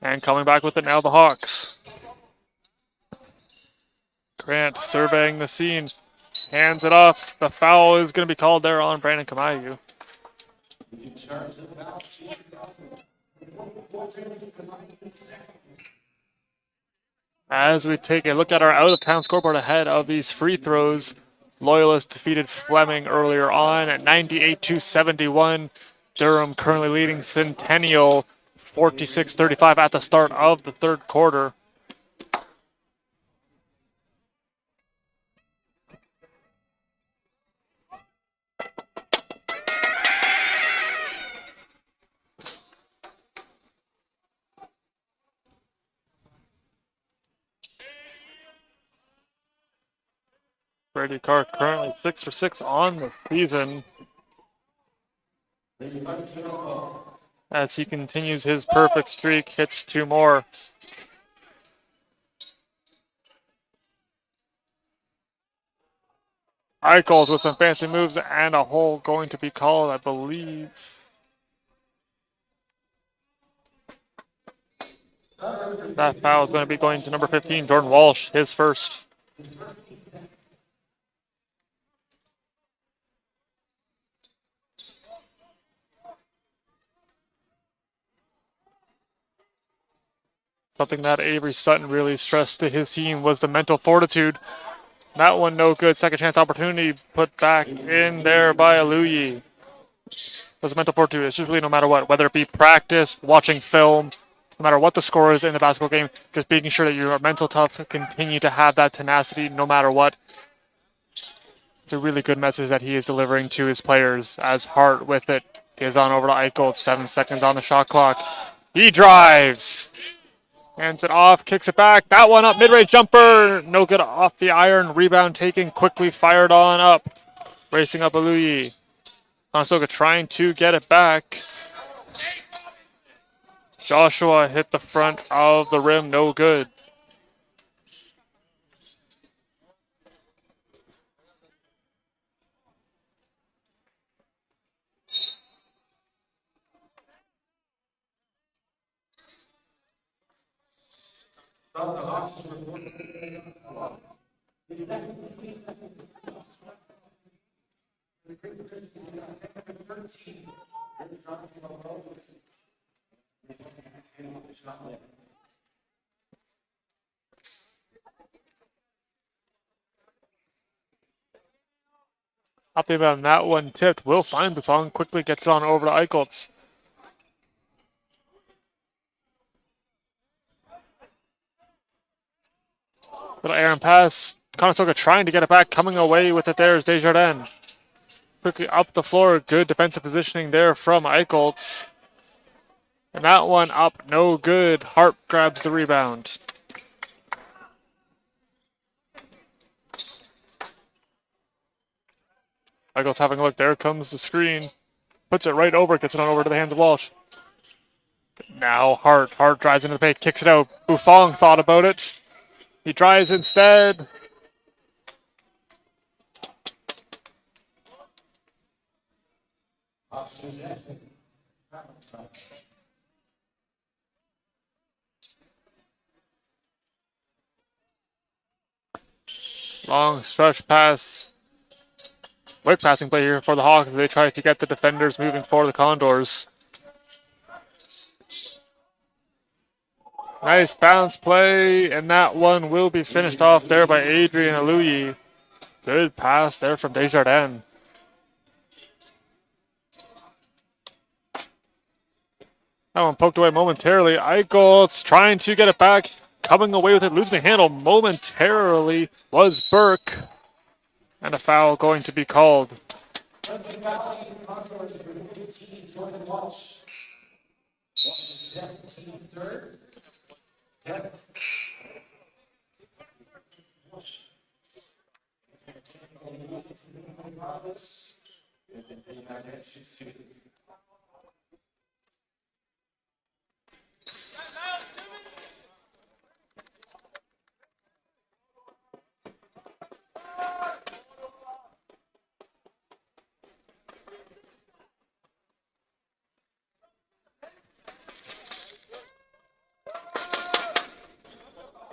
And coming back with it now, the Hawks. Grant surveying the scene. Hands it off. The foul is going to be called there on Brandon Kamayu. As we take a look at our out-of-town scoreboard ahead of these free throws, Loyalist defeated Fleming earlier on at 98-71. Durham currently leading Centennial 46-35 at the start of the third quarter. Brady Clark currently 6 for 6 on the season as he continues his perfect streak, hits 2 more. Eichels with some fancy moves and a hole going to be called, I believe. That foul is going to be going to number 15, Jordan Walsh, his first. Something that Avery Sutton really stressed to his team was the mental fortitude. That one no good. Second chance opportunity put back in there by Aluyi. There's mental fortitude. It's just really no matter what, whether it be practice, watching film, no matter what the score is in the basketball game, just making sure that you're mental tough, continue to have that tenacity no matter what. It's a really good message that he is delivering to his players as Hart with it is on over to Eichel. 7 seconds on the shot clock. He drives. Hands it off, kicks it back. That one up, mid-range jumper. No good off the iron. Rebound taken, quickly fired on up. Racing up Aluyi. Conestoga trying to get it back. Joshua hit the front of the rim, no good. After that one tipped, will find Buffon, quickly gets it on over to Eicholtz. Little errant pass. Conestoga trying to get it back, coming away with it there is Desjardins. Quickly up the floor, good defensive positioning there from Eicholtz. And that one up, no good. Hart grabs the rebound. Eicholtz having a look, there comes the screen. Puts it right over, gets it on over to the hands of Walsh. Now Hart drives into the paint, kicks it out. Buffon thought about it. He drives instead. Long stretch pass. Quick passing play here for the Hawks. They try to get the defenders moving for the Condors. Nice bounce play, and that one will be finished off there by Adrian Aluyi. Good pass there from Desjardins. That one poked away momentarily. Eicholtz trying to get it back. Coming away with it, losing the handle momentarily was Burke. And a foul going to be called.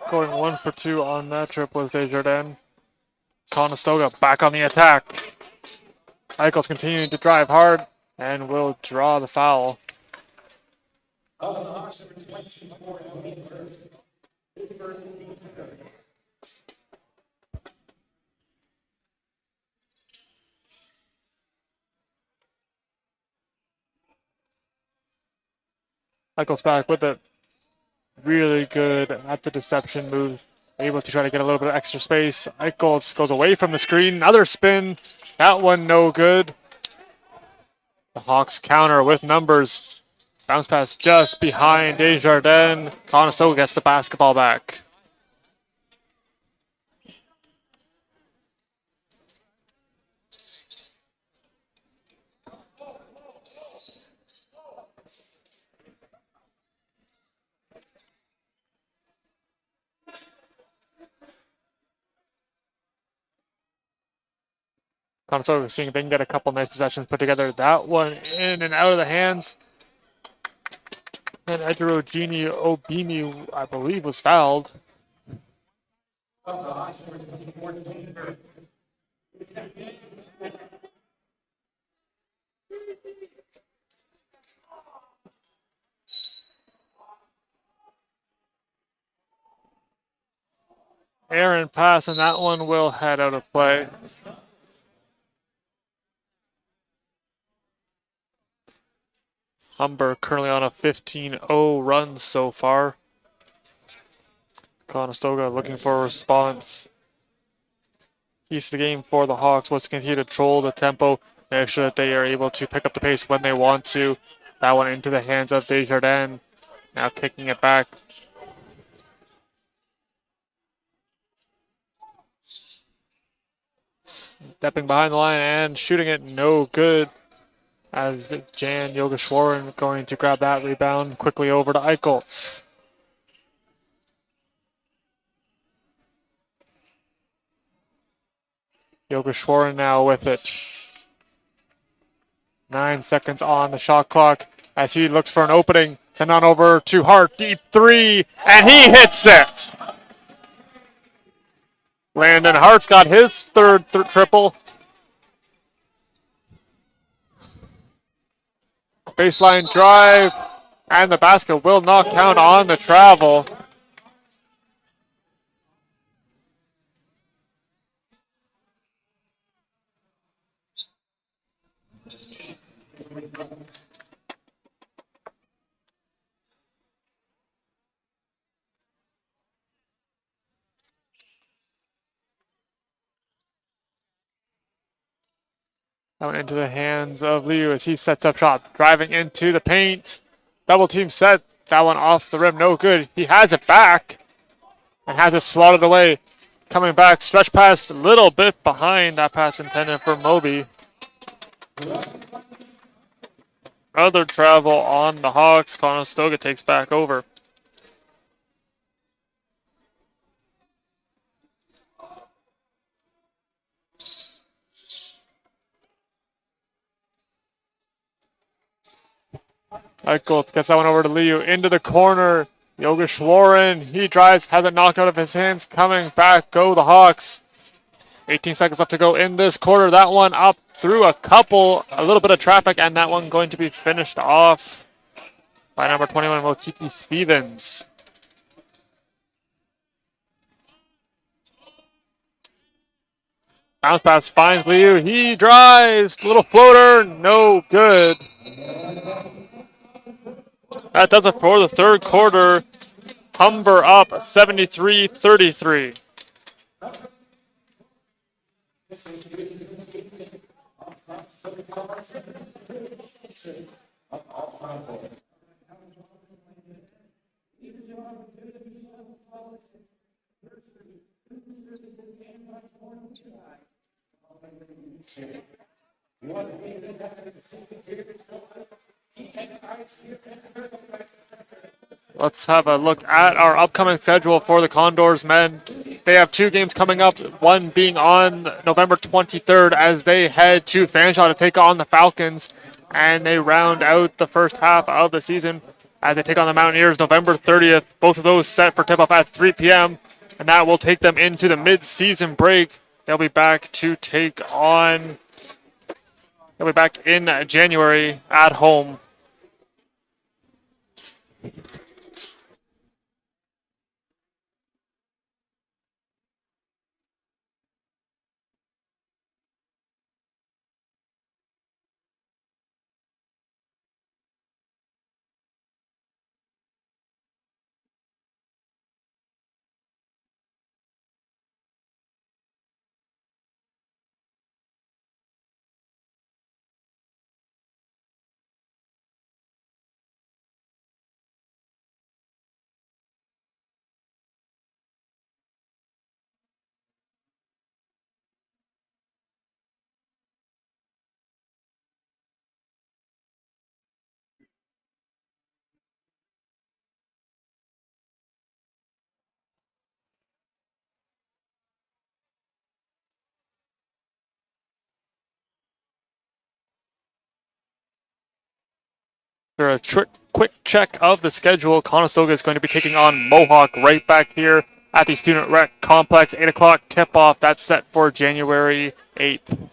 Going 1 for 2 on that trip was Desjardins. Conestoga back on the attack. Eicholtz continuing to drive hard and will draw the foul. Eicholtz back with it. Really good at the deception move. Able to try to get a little bit of extra space. Eicholtz goes away from the screen. Another spin. That one no good. The Hawks counter with numbers. Bounce pass just behind Desjardins. Conestoga gets the basketball back. Conestoga seeing if they can get a couple nice possessions put together. That one in and out of the hands. And Edgerogini Obini, I believe, was fouled. Aaron pass, and that one will head out of play. Humber currently on a 15-0 run so far. Conestoga looking for a response. Keys to the game for the Hawks was to continue to control the tempo, make sure that they are able to pick up the pace when they want to. That one into the hands of Desjardins. Now kicking it back. Stepping behind the line and shooting it, no good. As Jan Yogeshwaran going to grab that rebound quickly over to Eicholtz. Yogeshwaran now with it. 9 seconds on the shot clock as he looks for an opening. Send on over to Hart, deep three, and he hits it! Landon Hart's got his third triple. Baseline drive, and the basket will not count on the travel. That went into the hands of Liu as he sets up shot. Driving into the paint. Double team set. That one off the rim. No good. He has it back and has it swatted away. Coming back. Stretch pass a little bit behind that pass intended for Moby. Other travel on the Hawks. Conestoga takes back over. Eichholz gets that one over to Liu. Into the corner. Yogeshwaran, he drives, has it knocked out of his hands. Coming back, go the Hawks. 18 seconds left to go in this quarter. That one up through a little bit of traffic, and that one going to be finished off by number 21, Motiki Stevens. Bounce pass finds Liu. He drives. Little floater. No good. That does it for the third quarter. Humber up 73-33. Let's have a look at our upcoming schedule for the Condors men. They have 2 games coming up, one being on November 23rd as they head to Fanshawe to take on the Falcons, and they round out the first half of the season as they take on the Mountaineers November 30th. Both of those set for tip-off at 3 p.m., and that will take them into the mid-season break. They'll be back in January at home. For a quick check of the schedule, Conestoga is going to be taking on Mohawk right back here at the Student Rec Complex. 8 o'clock tip-off. That's set for January 8th.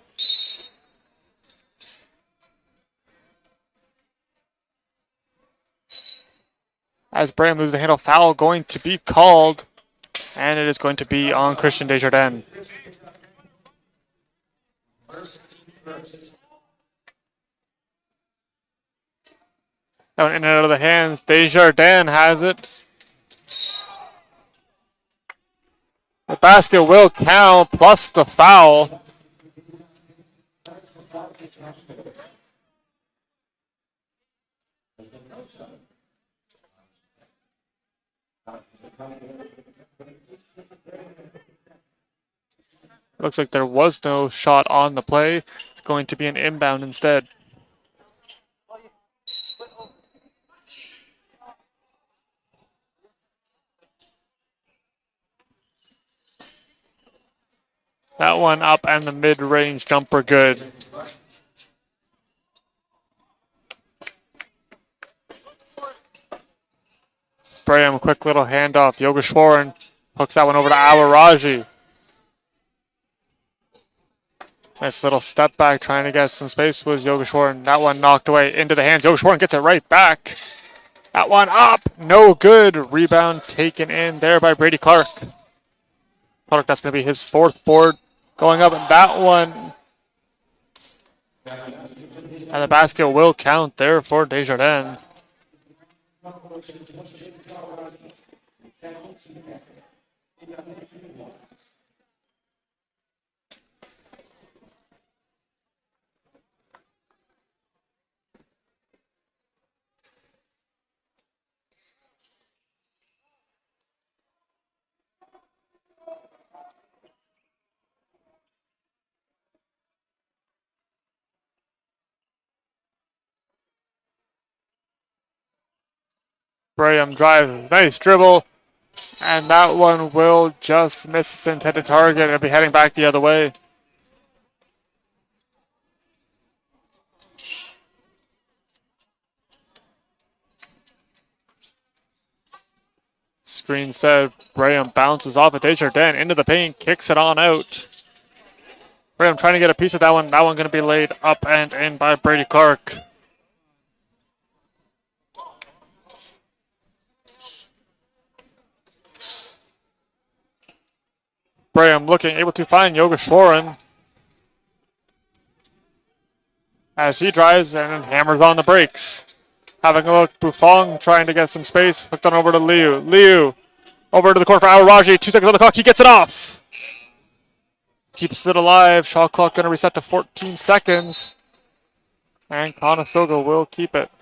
As Bram loses the handle, foul going to be called, and it is going to be on Christian Desjardins. That went in and out of the hands. Desjardins has it. The basket will count, plus the foul. Looks like there was no shot on the play. It's going to be an inbound instead. That one up and the mid-range jumper good. Braham, quick little handoff. Yogeshwaran hooks that one over to Awaraji. Nice little step back trying to get some space was Yogeshwaran. That one knocked away into the hands. Yogeshwaran gets it right back. That one up. No good. Rebound taken in there by Brady Clark. Clark, that's going to be his 4th board going up. And that one. And the basket will count there for Desjardins. Graham drive, nice dribble, and that one will just miss its intended target and be heading back the other way. Screen set, Graham bounces off of Desjardins into the paint, kicks it on out. Graham trying to get a piece of that one going to be laid up and in by Brady Clark. Graham looking, able to find Yogeshwaran as he drives and hammers on the brakes. Having a look, Buffon trying to get some space, hooked on over to Liu. Liu over to the court for Awaraji, 2 seconds on the clock, he gets it off. Keeps it alive, shot clock going to reset to 14 seconds. And Conestoga will keep it.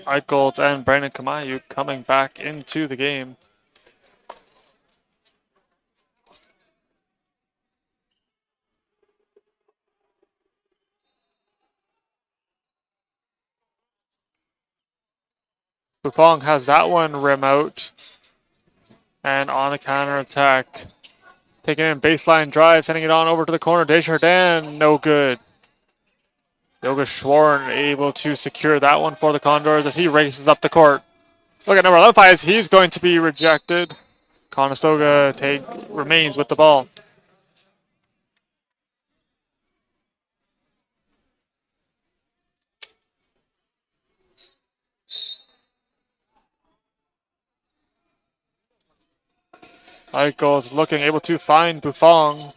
Eichholz and Brandon Kamayu coming back into the game. Buffon has that one rim out. And on the counter attack. Taking in baseline drive, sending it on over to the corner. Desjardins, no good. Yogeshwaran able to secure that one for the Condors as he races up the court. Look at number 11, he's going to be rejected. Conestoga remains with the ball. Eichholz looking, able to find Buffon.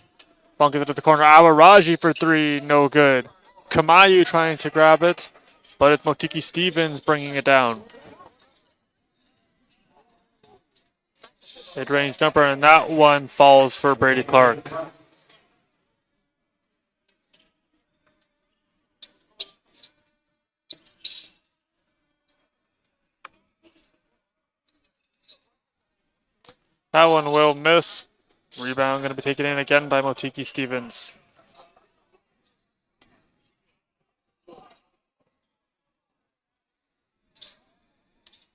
Buffon gets it to the corner. Awaraji for 3, no good. Kamayu trying to grab it, but it's Motiki Stevens bringing it down. Mid-range jumper, and that one falls for Brady Clark. That one will miss. Rebound going to be taken in again by Motiki Stevens.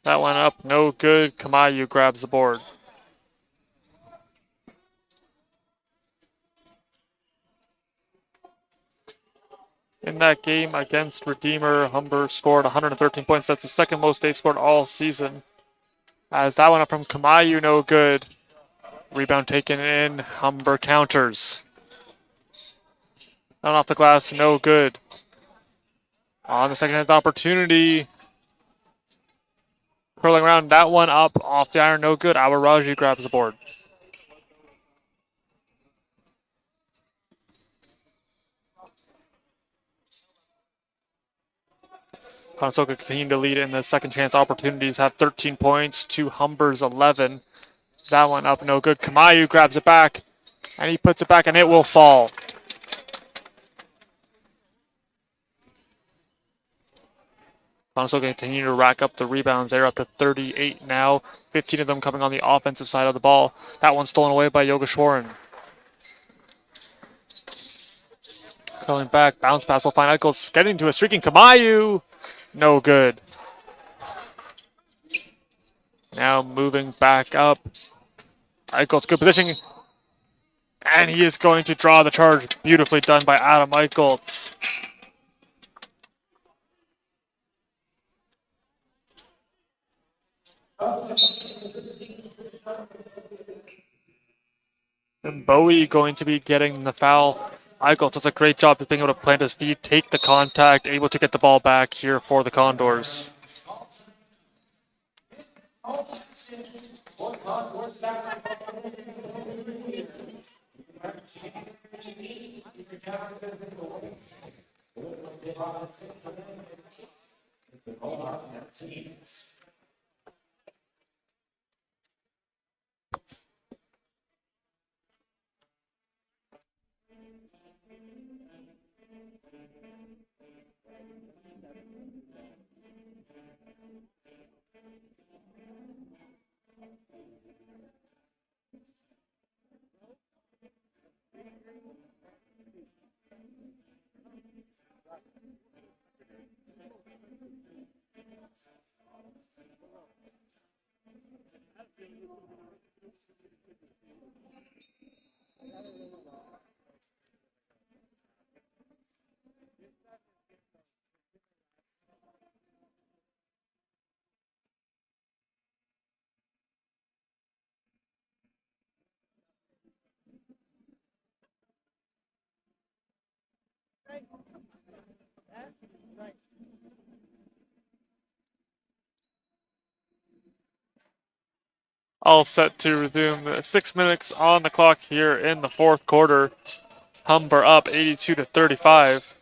That one up, no good. Kamayu grabs the board. In that game against Redeemer, Humber scored 113 points. That's the second most they've scored all season. As that one up from Kamayu, no good. Rebound taken in, Humber counters. Down off the glass, no good. On the second hand opportunity. Curling around, that one up off the iron, no good. Awaraji grabs the board. Conestoga continuing to lead in the second chance opportunities, have 13 points to Humber's 11. That one up, no good. Kamayu grabs it back, and he puts it back, and it will fall. Conestoga continue to rack up the rebounds. They're up to 38 now. 15 of them coming on the offensive side of the ball. That one stolen away by Yogeshwaran. Coming back, bounce pass will find Eichholz. Getting to a streaking Kamayu. No good. Now moving back up. Eichholz, good positioning. And he is going to draw the charge. Beautifully done by Adam Eichholz. And Bowie going to be getting the foul. Eichel does a great job of being able to plant his feet, take the contact, able to get the ball back here for the Condors. All set to resume. 6 minutes on the clock here in the fourth quarter. Humber up 82 to 35.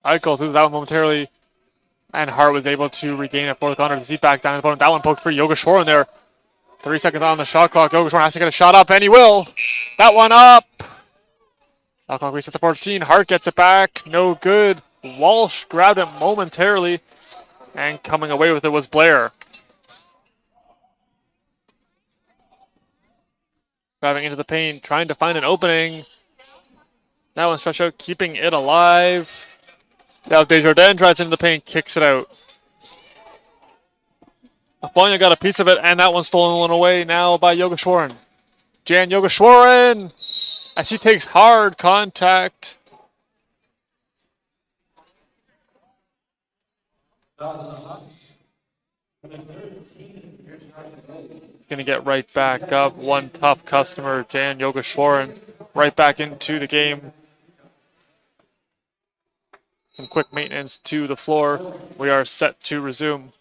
Eichel threw that one momentarily, and Hart was able to regain it for the Condors. He's back down his opponent. That one poked free. Yogeshwaran there. 3 seconds on the shot clock. Yogeshwaran has to get a shot up, and he will. That one up. Shot clock resets to 14. Hart gets it back. No good. Walsh grabbed it momentarily, and coming away with it was Blair. Driving into the paint, trying to find an opening. That one stretched out, keeping it alive. Now Desjardins drives into the paint, kicks it out. Afonia got a piece of it, and that one's stolen away now by Yogeshwaran. Jan Yogeshwaran, as he takes hard contact. Gonna get right back up. One tough customer, Jan Yogeshwaran, right back into the game. Some quick maintenance to the floor. We are set to resume.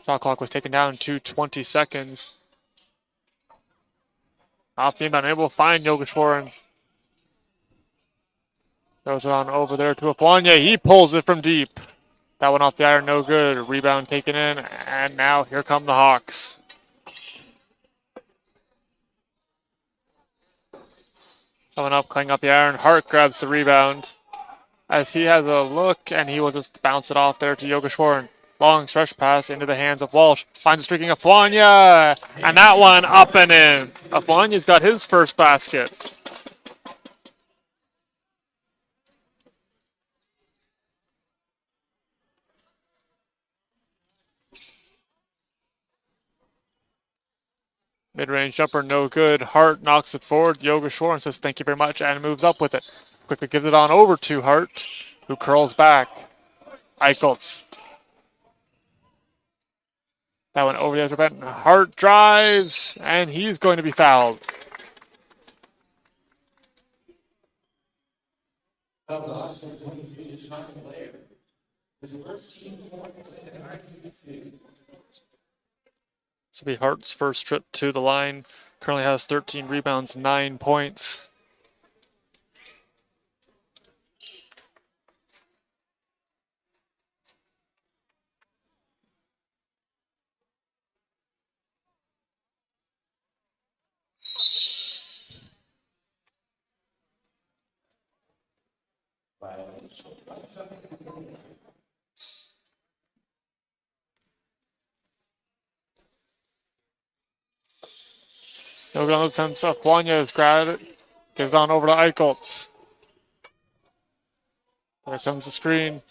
Shot clock was taken down to 20 seconds. Off the inbound, able to find Yogeshwaran. Throws it on over there to Aflanye. He pulls it from deep. That one off the iron, no good. Rebound taken in, and now here come the Hawks. Coming up, cleaning up the iron. Hart grabs the rebound as he has a look, and he will just bounce it off there to Yogeshwaran. Long stretch pass into the hands of Walsh. Finds a streaking Aflanye, and that one up and in. Aflanye's got his first basket. Mid-range jumper, no good. Hart knocks it forward. Yogeshwaran says thank you very much and moves up with it. Quickly gives it on over to Hart, who curls back. Eichholtz. That one over the other button. Hart drives, and he's going to be fouled. This will be Hart's first trip to the line. Currently has 13 rebounds, 9 points. No good on those attempts. Aflanye has grabbed it. Gives on over to Eichholtz. There comes the screen.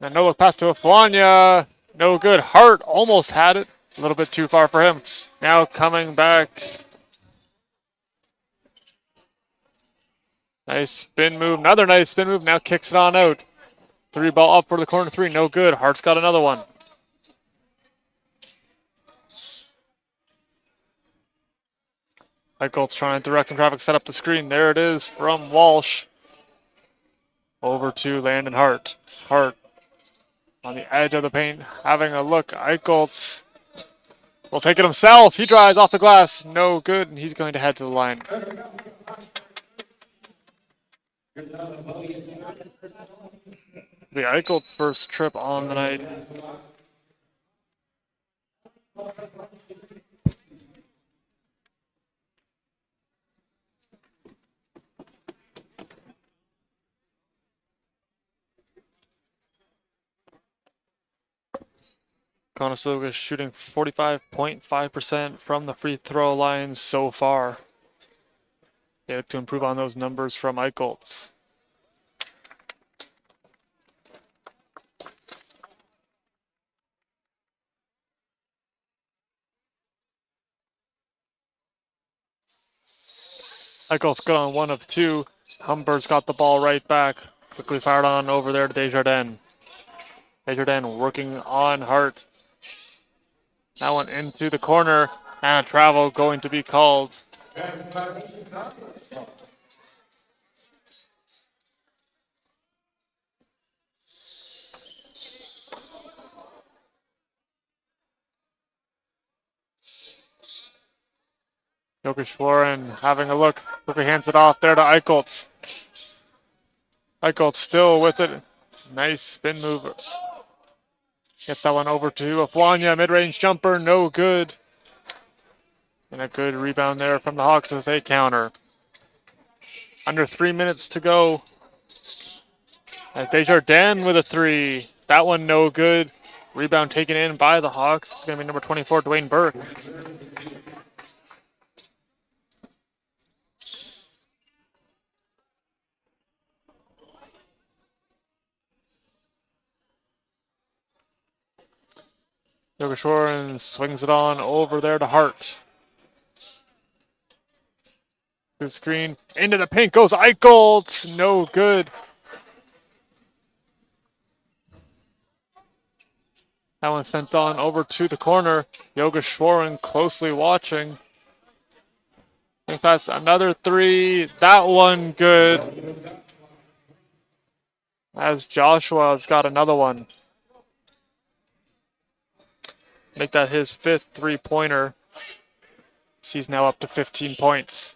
And no look pass to Aflanye. No good. Hart almost had it. A little bit too far for him. Now coming back. Nice spin move. Another nice spin move. Now kicks it on out. 3 ball up for the corner 3. No good. Hart's got another one. Eichholt's trying to direct some traffic, set up the screen. There it is from Walsh. Over to Landon Hart. Hart on the edge of the paint, having a look. Eichholt's will take it himself. He drives off the glass. No good, and he's going to head to the line. The Eicholt's first trip on the night. Conestoga is shooting 45.5% from the free throw line so far. They look to improve on those numbers from Eicholt's. Eicholt's good on 1 of 2. Humber's got the ball right back. Quickly fired on over there to Desjardins. Desjardins working on Hart. That one into the corner, and a travel going to be called. Jokishwaran having a look, quickly hands it off there to Eicholt's. Eicholt's still with it. Nice spin move. Gets that one over to Afwanya, mid-range jumper, no good. And a good rebound there from the Hawks as they counter. Under 3 minutes to go. As Desjardins with a 3. That one no good. Rebound taken in by the Hawks. It's going to be number 24, Dwayne Burke. Yogashoran swings it on over there to Hart. Good screen. Into the paint goes Eichholtz. No good. That one sent on over to the corner. Yogeshwaran closely watching. I think that's another 3. That one good. As Joshua's got another one. Make that his 5th 3-pointer. He's now up to 15 points.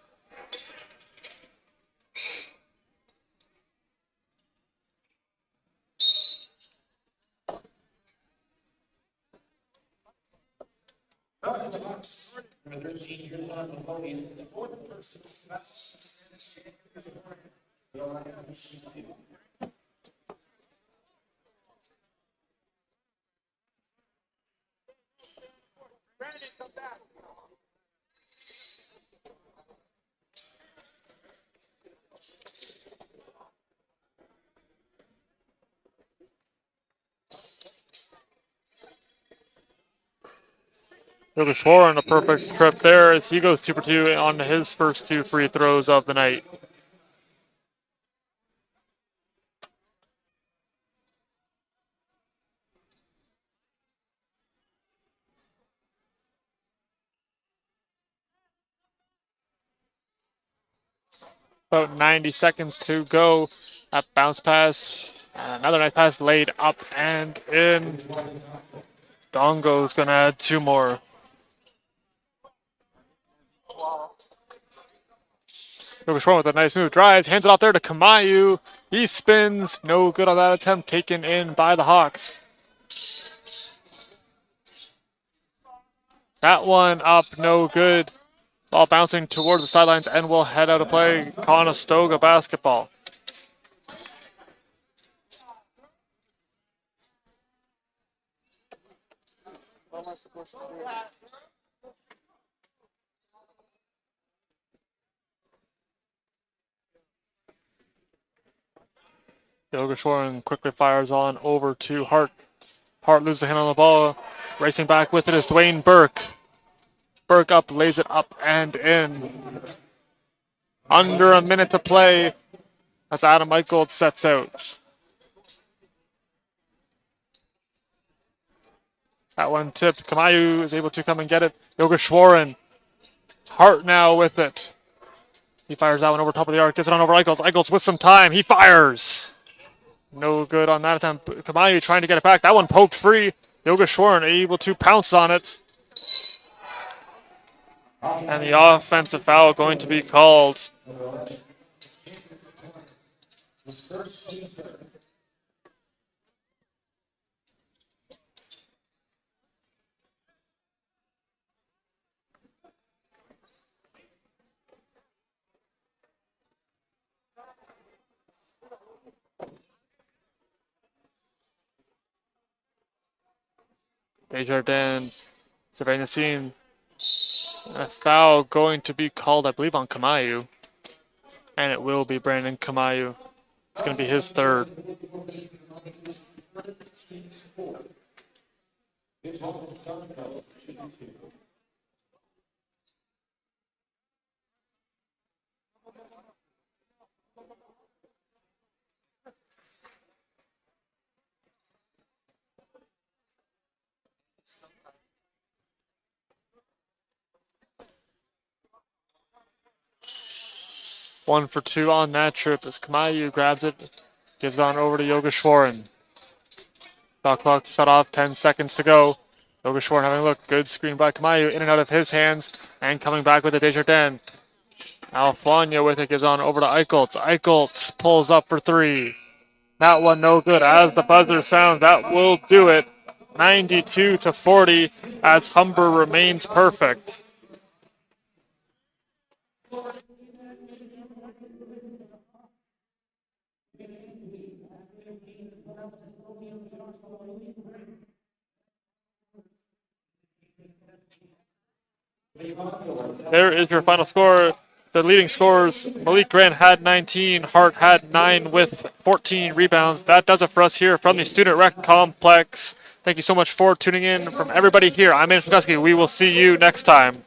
Yogeshwaran a perfect trip there as he goes 2 for 2 on his first 2 free throws of the night. About 90 seconds to go. That bounce pass. Another nice pass laid up and in. Dongo's going to add 2 more. Yogeshwaran with a nice move. Drives, hands it out there to Kamayu. He spins. No good on that attempt. Taken in by the Hawks. That one up, no good. Ball bouncing towards the sidelines and will head out of play. Conestoga basketball. What am I supposed to do? Yogeshwaran quickly fires on over to Hart. Hart loses the hand on the ball. Racing back with it is Dwayne Burke. Burke up, lays it up and in. Under a minute to play as Adam Eichholz sets out. That one tipped. Kamayu is able to come and get it. Yogeshwaran. Hart now with it. He fires that one over top of the arc. Gets it on over Eichholz. Eichholz with some time. He fires. No good on that attempt. Kamayu trying to get it back. That one poked free. Yogeshwaran able to pounce on it. And the offensive foul going to be called. Desjardins surveying the scene. A foul going to be called, I believe, on Kamayu. And it will be Brandon Kamayu. It's going to be his third. One for two on that trip as Kamayu grabs it, gives on over to Yogeshwaran. Shot clock shut off, 10 seconds to go. Yogeshwaran having a look, good screen by Kamayu, in and out of his hands, and coming back with it, Desjardins. Alfania with it, gives on over to Eichholz. Eichholz pulls up for three. That one no good. As the buzzer sounds, that will do it. 92-40 as Humber remains perfect. There is your final score. The leading scorers, Malik Grant had 19, Hart had 9 with 14 rebounds. That does it for us here from the Student Rec Complex. Thank you so much for tuning in. From everybody here, I'm Andrew Skuski. We will see you next time.